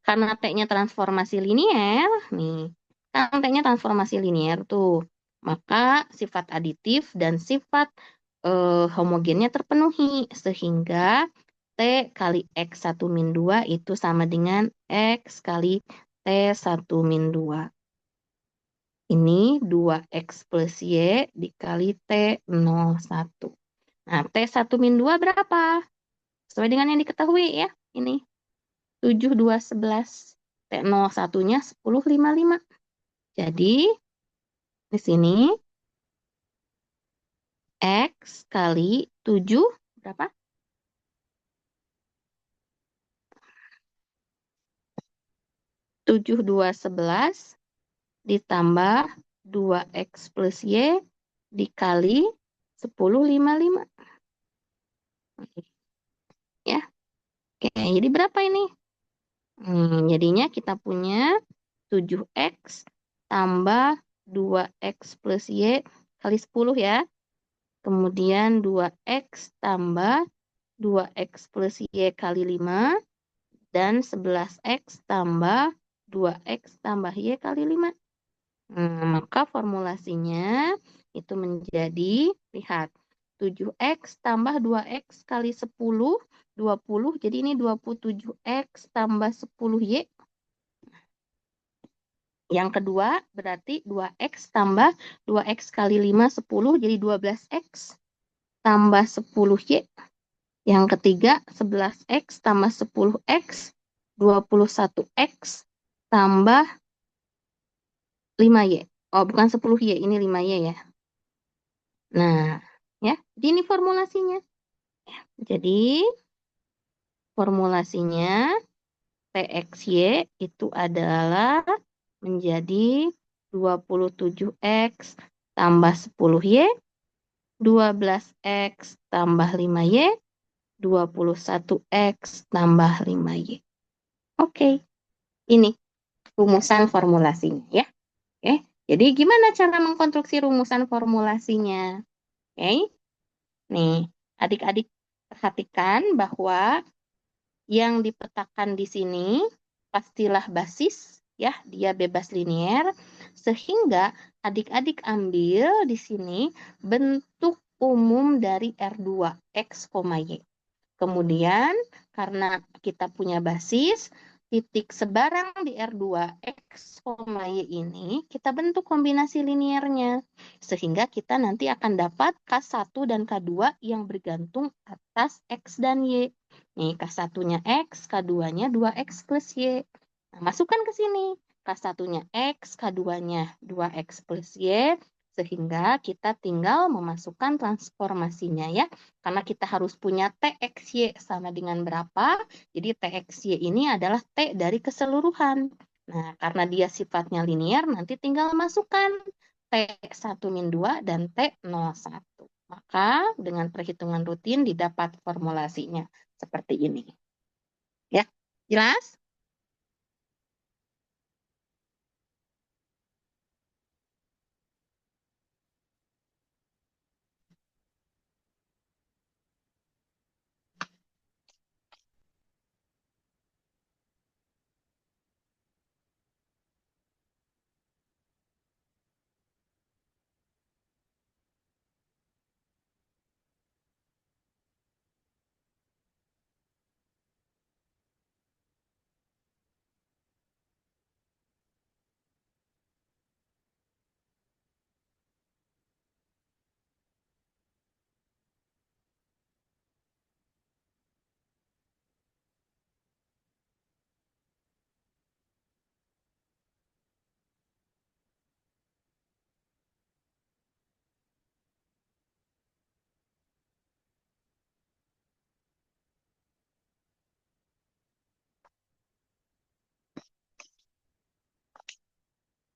Karena T-nya transformasi linier, nih, kan T-nya transformasi linier tuh, maka sifat aditif dan sifat homogennya terpenuhi, sehingga T kali X 1 min 2 itu sama dengan X kali T1 min 2. Ini 2X plus Y dikali T0, 1. Nah, T1 min 2 berapa? Sesuai dengan yang diketahui ya, ini. 7, 2, 11. T0, 1-nya 10, 5, 5. Jadi, di sini X kali 7, berapa? 7, 2, 11 ditambah 2X plus Y dikali 10, 5, 5. Ya. Oke, jadi berapa ini? Jadinya kita punya 7X tambah 2X plus Y kali 10 ya. Kemudian 2X tambah 2X plus Y kali 5. Dan 11X tambah 2X tambah Y kali 5. Maka formulasinya itu menjadi, lihat, 7X tambah 2X kali 10, 20. Jadi ini 27X tambah 10Y. Yang kedua berarti 2X tambah 2X kali 5, 10. Jadi 12X tambah 10Y. Yang ketiga 11X tambah 10X, 21X tambah 5Y. Oh, bukan 10Y, ini 5Y ya. Nah, ya, jadi ini formulasinya. Jadi formulasinya TXY itu adalah menjadi 27X tambah 10Y, 12X tambah 5Y, 21X tambah 5Y. Oke, ini rumusan formulasinya ya. Oke, jadi gimana cara mengkonstruksi rumusan formulasinya? Oke, nih adik-adik perhatikan bahwa yang dipetakan di sini pastilah basis ya, dia bebas linier, sehingga adik-adik ambil di sini bentuk umum dari R2 X, Y. Kemudian karena kita punya basis, titik sebarang di R2 X, Y ini kita bentuk kombinasi liniernya. Sehingga kita nanti akan dapat K1 dan K2 yang bergantung atas X dan Y. Nih K1-nya X, K2-nya 2X plus Y. Nah, masukkan ke sini. K1-nya X, K2-nya 2X plus Y. Sehingga kita tinggal memasukkan transformasinya ya. Karena kita harus punya TXY sama dengan berapa. Jadi TXY ini adalah T dari keseluruhan. Nah, karena dia sifatnya linear, nanti tinggal masukkan T1-2 dan T01. Maka dengan perhitungan rutin didapat formulasinya seperti ini. Ya, jelas?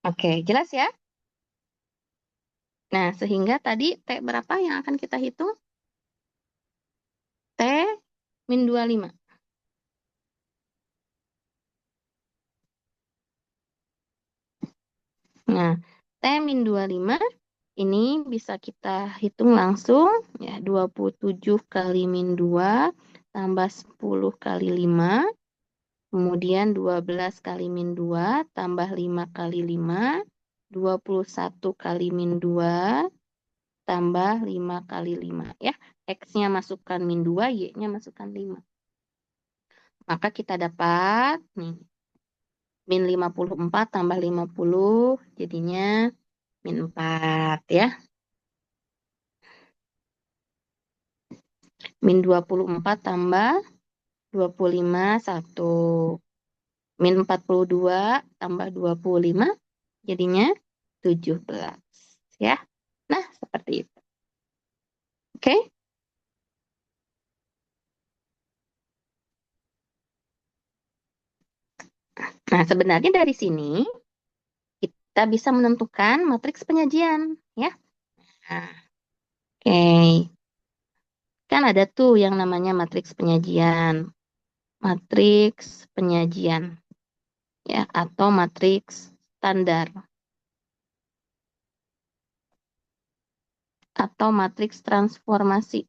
Oke, jelas ya? Nah, sehingga tadi T berapa yang akan kita hitung? T min 25. Nah, T min 25 ini bisa kita hitung langsung ya, 27 kali min 2 tambah 10 kali 5, kemudian 12 kali min 2 tambah 5 kali 5, 21 kali min 2 tambah 5 kali 5 ya. X-nya masukkan min 2, Y-nya masukkan 5. Maka kita dapat nih min 54 tambah 50 jadinya min 4 ya. Min 24 tambah 25, 1. Min 42 tambah 25 jadinya 17 ya. Nah, seperti itu. Oke? Nah, sebenarnya dari sini kita bisa menentukan matriks penyajian ya. Nah, oke. Kan ada tuh yang namanya matriks penyajian. Matriks penyajian ya, atau matriks standar atau matriks transformasi.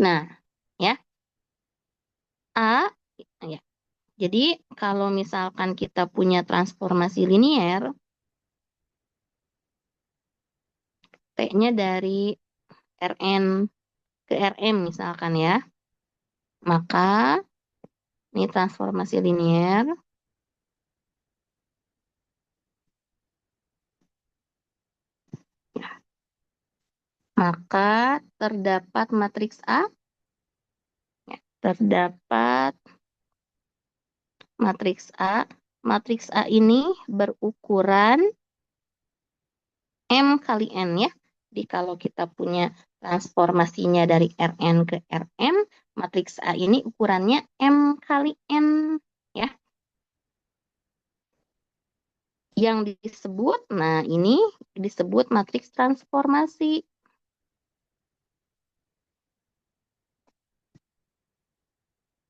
Nah, ya. A ya. Jadi kalau misalkan kita punya transformasi linier, T-nya dari Rn ke Rm misalkan ya. Maka ini transformasi linier. Maka terdapat matriks A. Ya, terdapat matriks A. Matriks A ini berukuran M kali N ya. Jadi kalau kita punya transformasinya dari Rn ke Rm, matriks A ini ukurannya M kali N ya. Yang disebut, nah ini disebut matriks transformasi.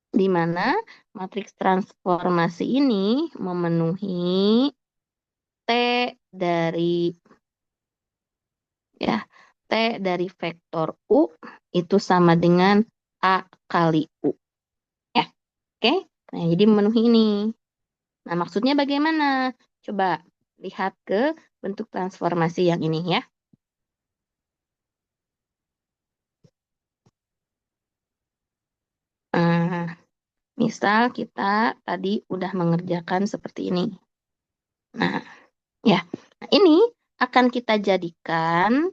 Di mana matriks transformasi ini memenuhi T dari ya T dari vektor U itu sama dengan A kali U. Ya, oke. Nah, jadi memenuhi ini. Nah, maksudnya bagaimana? Coba lihat ke bentuk transformasi yang ini ya. Nah, misal kita tadi udah mengerjakan seperti ini. Nah, ya. Nah, ini akan kita jadikan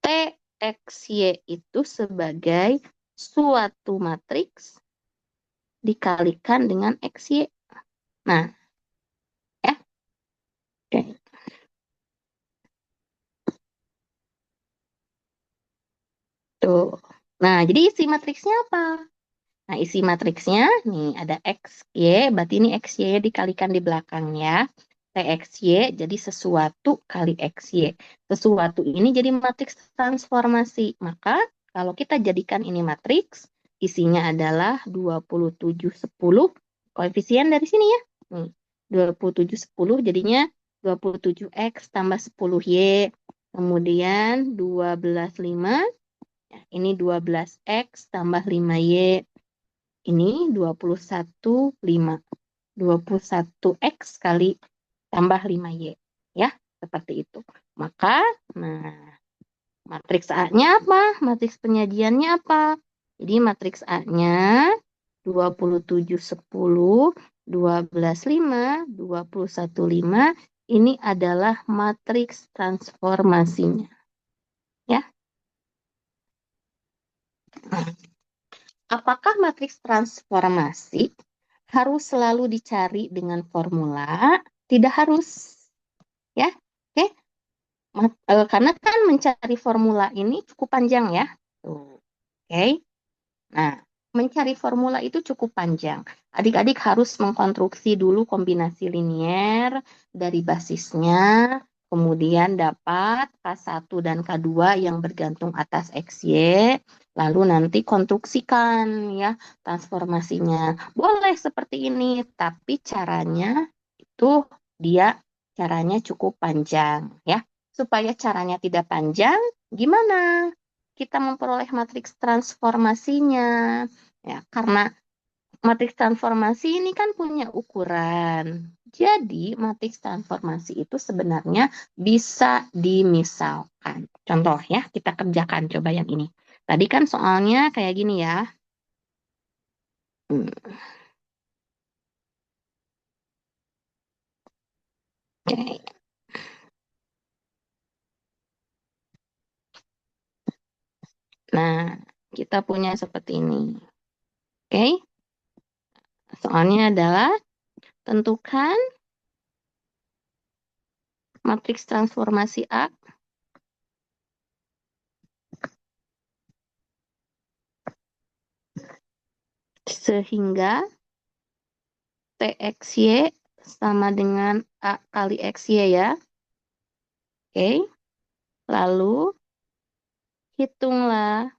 TXY itu sebagai suatu matriks dikalikan dengan XY. Nah, ya. Oke. Tuh. Nah, jadi isi matriksnya apa? Nah, isi matriksnya nih ada XY, berarti ini XY dikalikan di belakang ya. TXY jadi sesuatu kali XY. Sesuatu ini jadi matriks transformasi. Maka kalau kita jadikan ini matriks, isinya adalah 27, 10. Koefisien dari sini ya. Nih, 27, 10 jadinya 27X tambah 10Y. Kemudian 12, 5. Ya, ini 12X tambah 5Y. Ini 21, 5. 21X kali tambah 5Y. Ya, seperti itu. Maka, nah, matriks A-nya apa? Matriks penyajiannya apa? Jadi matriks A-nya 27, 10, 12, 5, 21, 5. Ini adalah matriks transformasinya. Ya. Nah, apakah matriks transformasi harus selalu dicari dengan formula? Tidak harus. Ya, oke. Karena kan mencari formula ini cukup panjang ya. Tuh. Oke. Nah, mencari formula itu cukup panjang. Adik-adik harus mengkonstruksi dulu kombinasi linier dari basisnya, kemudian dapat K1 dan K2 yang bergantung atas XY, lalu nanti konstruksikan ya transformasinya. Boleh seperti ini, tapi caranya itu caranya cukup panjang ya. Supaya caranya tidak panjang, gimana kita memperoleh matriks transformasinya? Ya, karena matriks transformasi ini kan punya ukuran. Jadi, matriks transformasi itu sebenarnya bisa dimisalkan. Contoh ya, kita kerjakan coba yang ini. Tadi kan soalnya kayak gini ya. Oke. Nah, kita punya seperti ini. Oke. Soalnya adalah tentukan matriks transformasi A sehingga TXY sama dengan A kali XY ya. Oke. Lalu hitunglah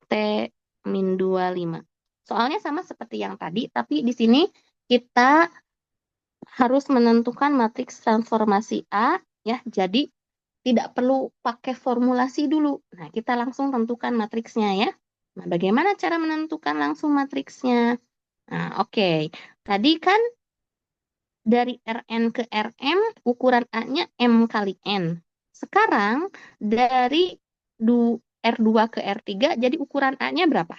T min 25. Soalnya sama seperti yang tadi, tapi di sini kita harus menentukan matriks transformasi A ya. Jadi tidak perlu pakai formulasi dulu. Nah, kita langsung tentukan matriksnya ya. Nah, bagaimana cara menentukan langsung matriksnya? Nah, oke. Tadi kan dari Rn ke Rm, ukuran A-nya M kali N. Sekarang dari R2 ke R3, jadi ukuran A-nya berapa?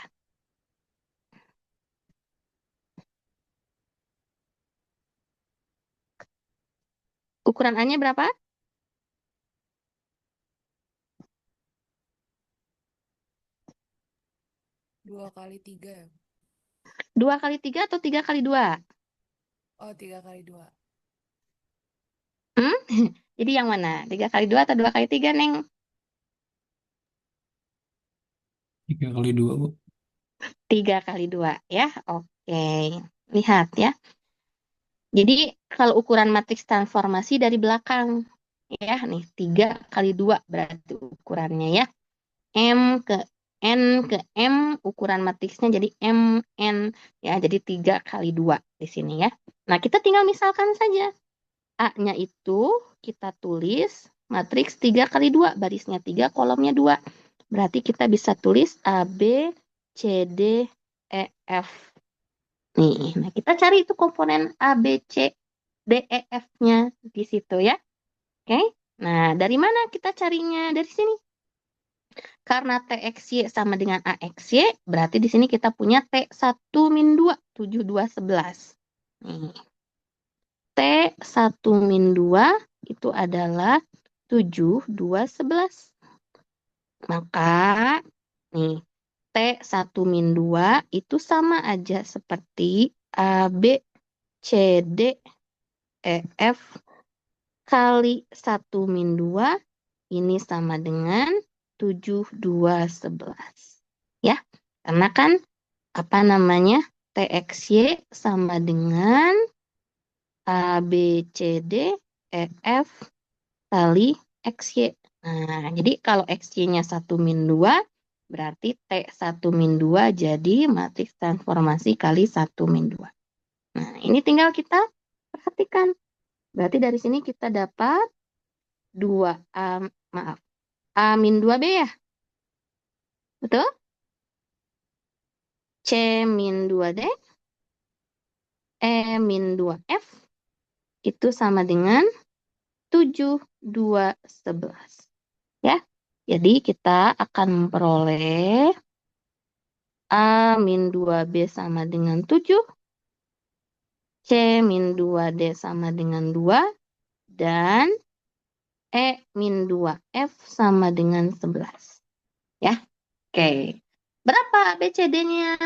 Ukuran A-nya berapa? 2 kali 3 ya? 2 kali 3 atau 3 kali 2? Oh, 3 kali 2. Hmm? Jadi yang mana? 3 kali 2 atau 2 kali 3, Neng? 3 kali 2, Bu. 3 kali 2 ya. Oke. Lihat ya. Jadi kalau ukuran matriks transformasi dari belakang ya nih 3 kali 2 berarti ukurannya ya. M ke N ke M ukuran matriksnya jadi MN ya. Jadi 3 kali 2 di sini ya. Nah, kita tinggal misalkan saja. A-nya itu kita tulis matriks 3 kali 2, barisnya 3, kolomnya 2. Berarti kita bisa tulis A, B, C, D, E, F. Nih, nah kita cari itu komponen A, B, C, D, E, F-nya di situ ya. Oke, nah dari mana kita carinya? Dari sini. Karena TXY sama dengan AXY, berarti di sini kita punya T1 min 2, 7, 2, 11. Nih. T1 min 2 itu adalah 7, 2, 11. Maka nih T1 min 2 itu sama aja seperti A, B, C, D, E, F kali 1 min 2 ini sama dengan 7, 2, 11. Ya, karena kan apa namanya TXY sama dengan A, B, C, D, E, F kali XY. Nah, jadi kalau XY-nya 1 min 2, berarti T1 min 2 jadi matriks transformasi kali 1 min 2. Nah, ini tinggal kita perhatikan. Berarti dari sini kita dapat 2A, maaf, A min 2B ya? Betul? C min 2D, E min 2F, itu sama dengan 7, 2, 11. Ya, jadi kita akan memperoleh A min 2B sama dengan 7, C min 2D sama dengan 2, dan E min 2F sama dengan 11. Ya, oke. Berapa BCD-nya?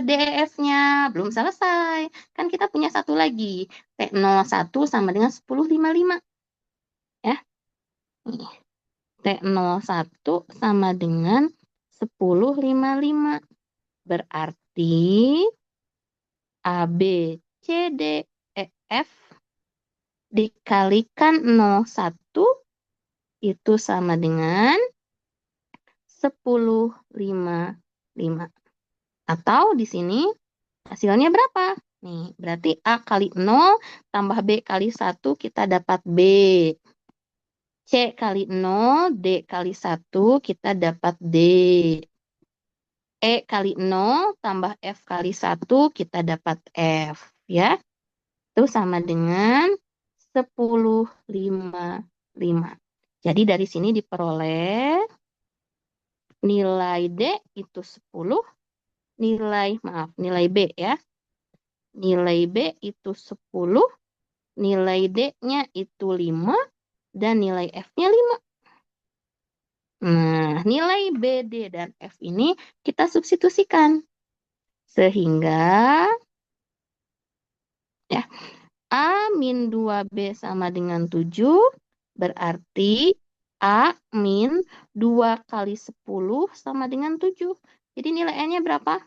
DEF-nya belum selesai. Kan kita punya satu lagi. T01 sama dengan 10,55. Ya, nih. T01 sama dengan 10,55. Berarti A, B, C, D, E, F dikalikan 01 itu sama dengan 10,55. Atau di sini hasilnya berapa? Nih, berarti A kali 0 tambah B kali 1 kita dapat B. C kali 0, D kali 1 kita dapat D. E kali 0 tambah F kali 1 kita dapat F. Ya, itu sama dengan 10,55. Jadi dari sini diperoleh nilai D itu 10, nilai B ya. Nilai B itu 10, nilai D-nya itu 5, dan nilai F-nya 5. Nah, nilai B, D, dan F ini kita substitusikan. Sehingga ya, A min 2B sama dengan 7, berarti A min 2 kali 10 sama dengan 7. Jadi nilai N-nya berapa?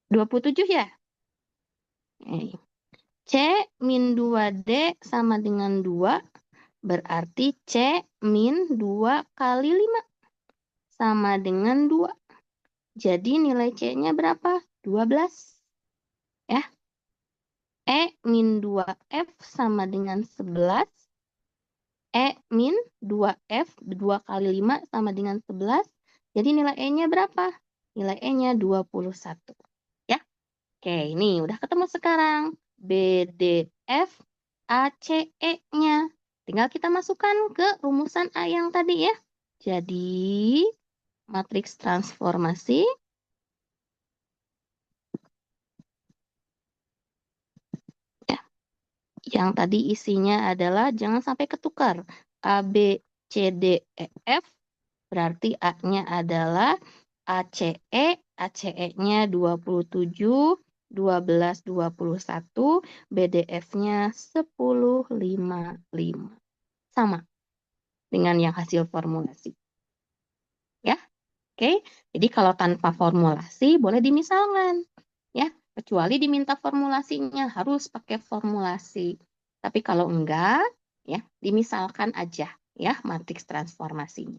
27 ya? C min 2D sama dengan 2, berarti C min 2 kali 5 sama dengan 2. Jadi nilai C-nya berapa? 12. Ya. E min 2F sama dengan 11. E min 2F 2 kali 5 sama dengan 11. Jadi nilai E-nya berapa? nilai E-nya 21. Ya. Oke, ini udah ketemu sekarang. BDF ACE-nya. Tinggal kita masukkan ke rumusan A yang tadi ya. Jadi, matriks transformasi ya, yang tadi isinya adalah jangan sampai ketukar. A, B, C, D, E, F. Berarti A-nya adalah ACE, ACE-nya 27, 12, 21, BDF-nya 10, 5, 5. Sama dengan yang hasil formulasi. Ya, oke. Jadi kalau tanpa formulasi boleh dimisalkan. Ya, kecuali diminta formulasinya harus pakai formulasi. Tapi kalau enggak, ya dimisalkan aja ya matriks transformasinya.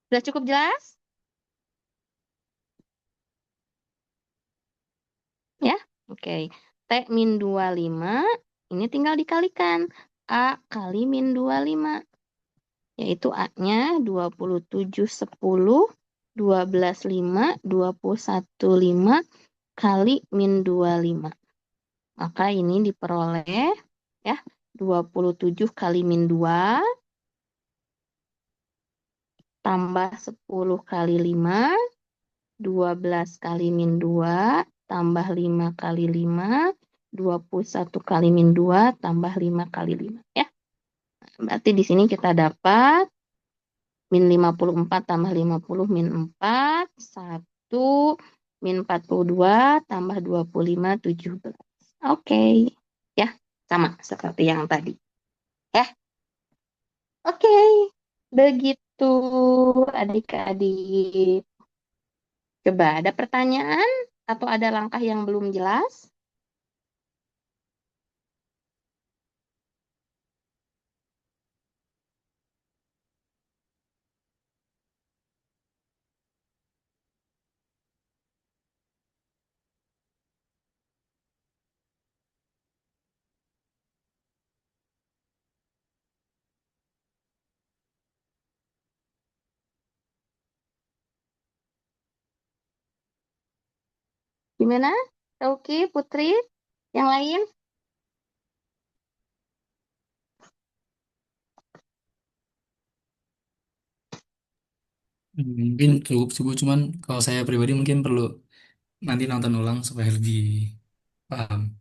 Sudah cukup jelas? Ya, oke. T min 25, ini tinggal dikalikan. A kali min 25, yaitu A-nya 27, 10, 12, 5, 21, 5 kali min 25. Maka ini diperoleh ya 27 kali min 2 tambah 10 kali 5, 12 kali min 2 tambah 5 kali 5, 21 kali min 2 tambah 5 kali 5 ya. Berarti di sini kita dapat min 54 tambah 50 min 4, 1, min 42 tambah 25, 17. Oke. Ya, sama seperti yang tadi. Ya, oke. Begitu adik-adik. Coba ada pertanyaan atau ada langkah yang belum jelas? Gimana? Oke, Putri, yang lain? Mungkin cukup cukup cuman kalau saya pribadi mungkin perlu nanti nonton ulang supaya lebih paham.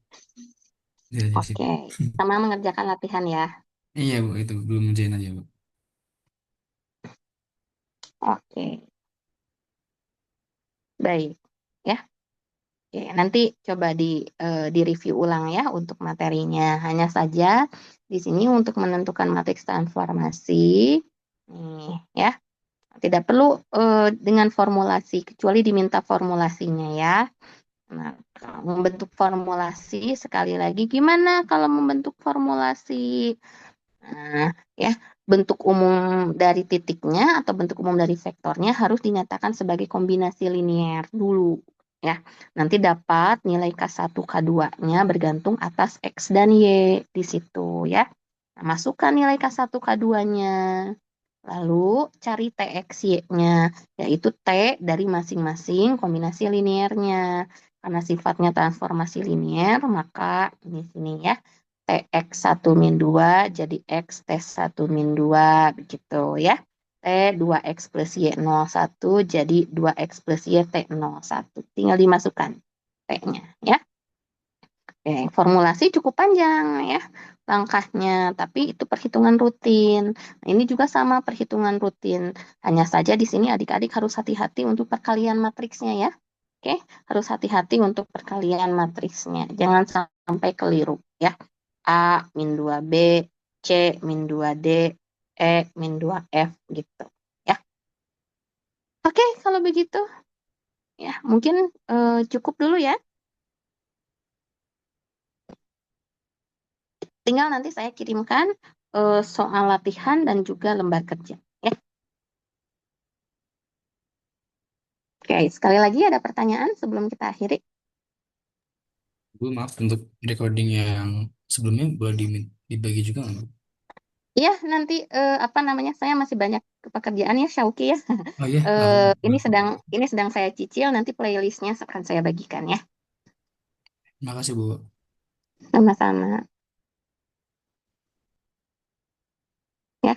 Ya aja sih. Oke, sama mengerjakan latihan ya. Iya Bu, itu belum ngerjain aja Bu. Oke, baik. Ya, oke, nanti coba di review ulang ya untuk materinya. Hanya saja di sini untuk menentukan matriks transformasi, nih ya, tidak perlu dengan formulasi kecuali diminta formulasinya ya. Nah, kalau membentuk formulasi sekali lagi gimana kalau membentuk formulasi? Nah, ya, bentuk umum dari titiknya atau bentuk umum dari vektornya harus dinyatakan sebagai kombinasi linier dulu. Ya, nanti dapat nilai K1, K2-nya bergantung atas X dan Y di situ ya. Nah, masukkan nilai K1, K2-nya. Lalu cari TXY-nya, yaitu T dari masing-masing kombinasi linearnya. Karena sifatnya transformasi linier, maka di sini ya, TX1 min 2 jadi X T1 min 2, begitu ya. T 2X plus Y01 jadi 2X plus Y T01. Tinggal dimasukkan T-nya ya. Oke, formulasi cukup panjang ya langkahnya, tapi itu perhitungan rutin. Nah, ini juga sama perhitungan rutin. Hanya saja di sini adik-adik harus hati-hati untuk perkalian matriksnya ya. Oke, harus hati-hati untuk perkalian matriksnya. Jangan sampai keliru ya. A min 2B, C min 2D, E min 2F gitu ya. Oke, kalau begitu ya mungkin cukup dulu ya. Tinggal nanti saya kirimkan soal latihan dan juga lembar kerja. Ya. Oke, sekali lagi ada pertanyaan sebelum kita akhiri? Bu, maaf untuk recording yang sebelumnya boleh dibagi juga nggak Bu? Iya, nanti apa namanya? Saya masih banyak pekerjaan ya, Syauki ya. Oh iya, oh, Ini sedang saya cicil, nanti playlistnya akan saya bagikan ya. makasih Bu. Sama-sama ya.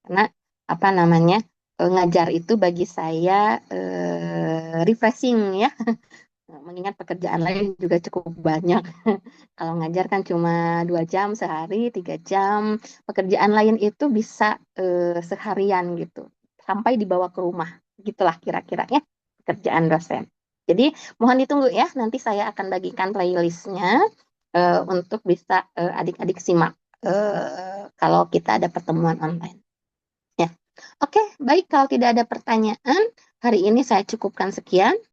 Karena apa namanya? Ngajar itu bagi saya refreshing ya. Mengingat pekerjaan lain juga cukup banyak. Kalau ngajar kan cuma 2 jam sehari, 3 jam. Pekerjaan lain itu bisa seharian gitu, sampai dibawa ke rumah. Gitulah kira-kira ya pekerjaan dosen. Jadi mohon ditunggu ya, nanti saya akan bagikan playlistnya untuk bisa adik-adik simak kalau kita ada pertemuan online. Ya, oke, baik kalau tidak ada pertanyaan, hari ini saya cukupkan sekian.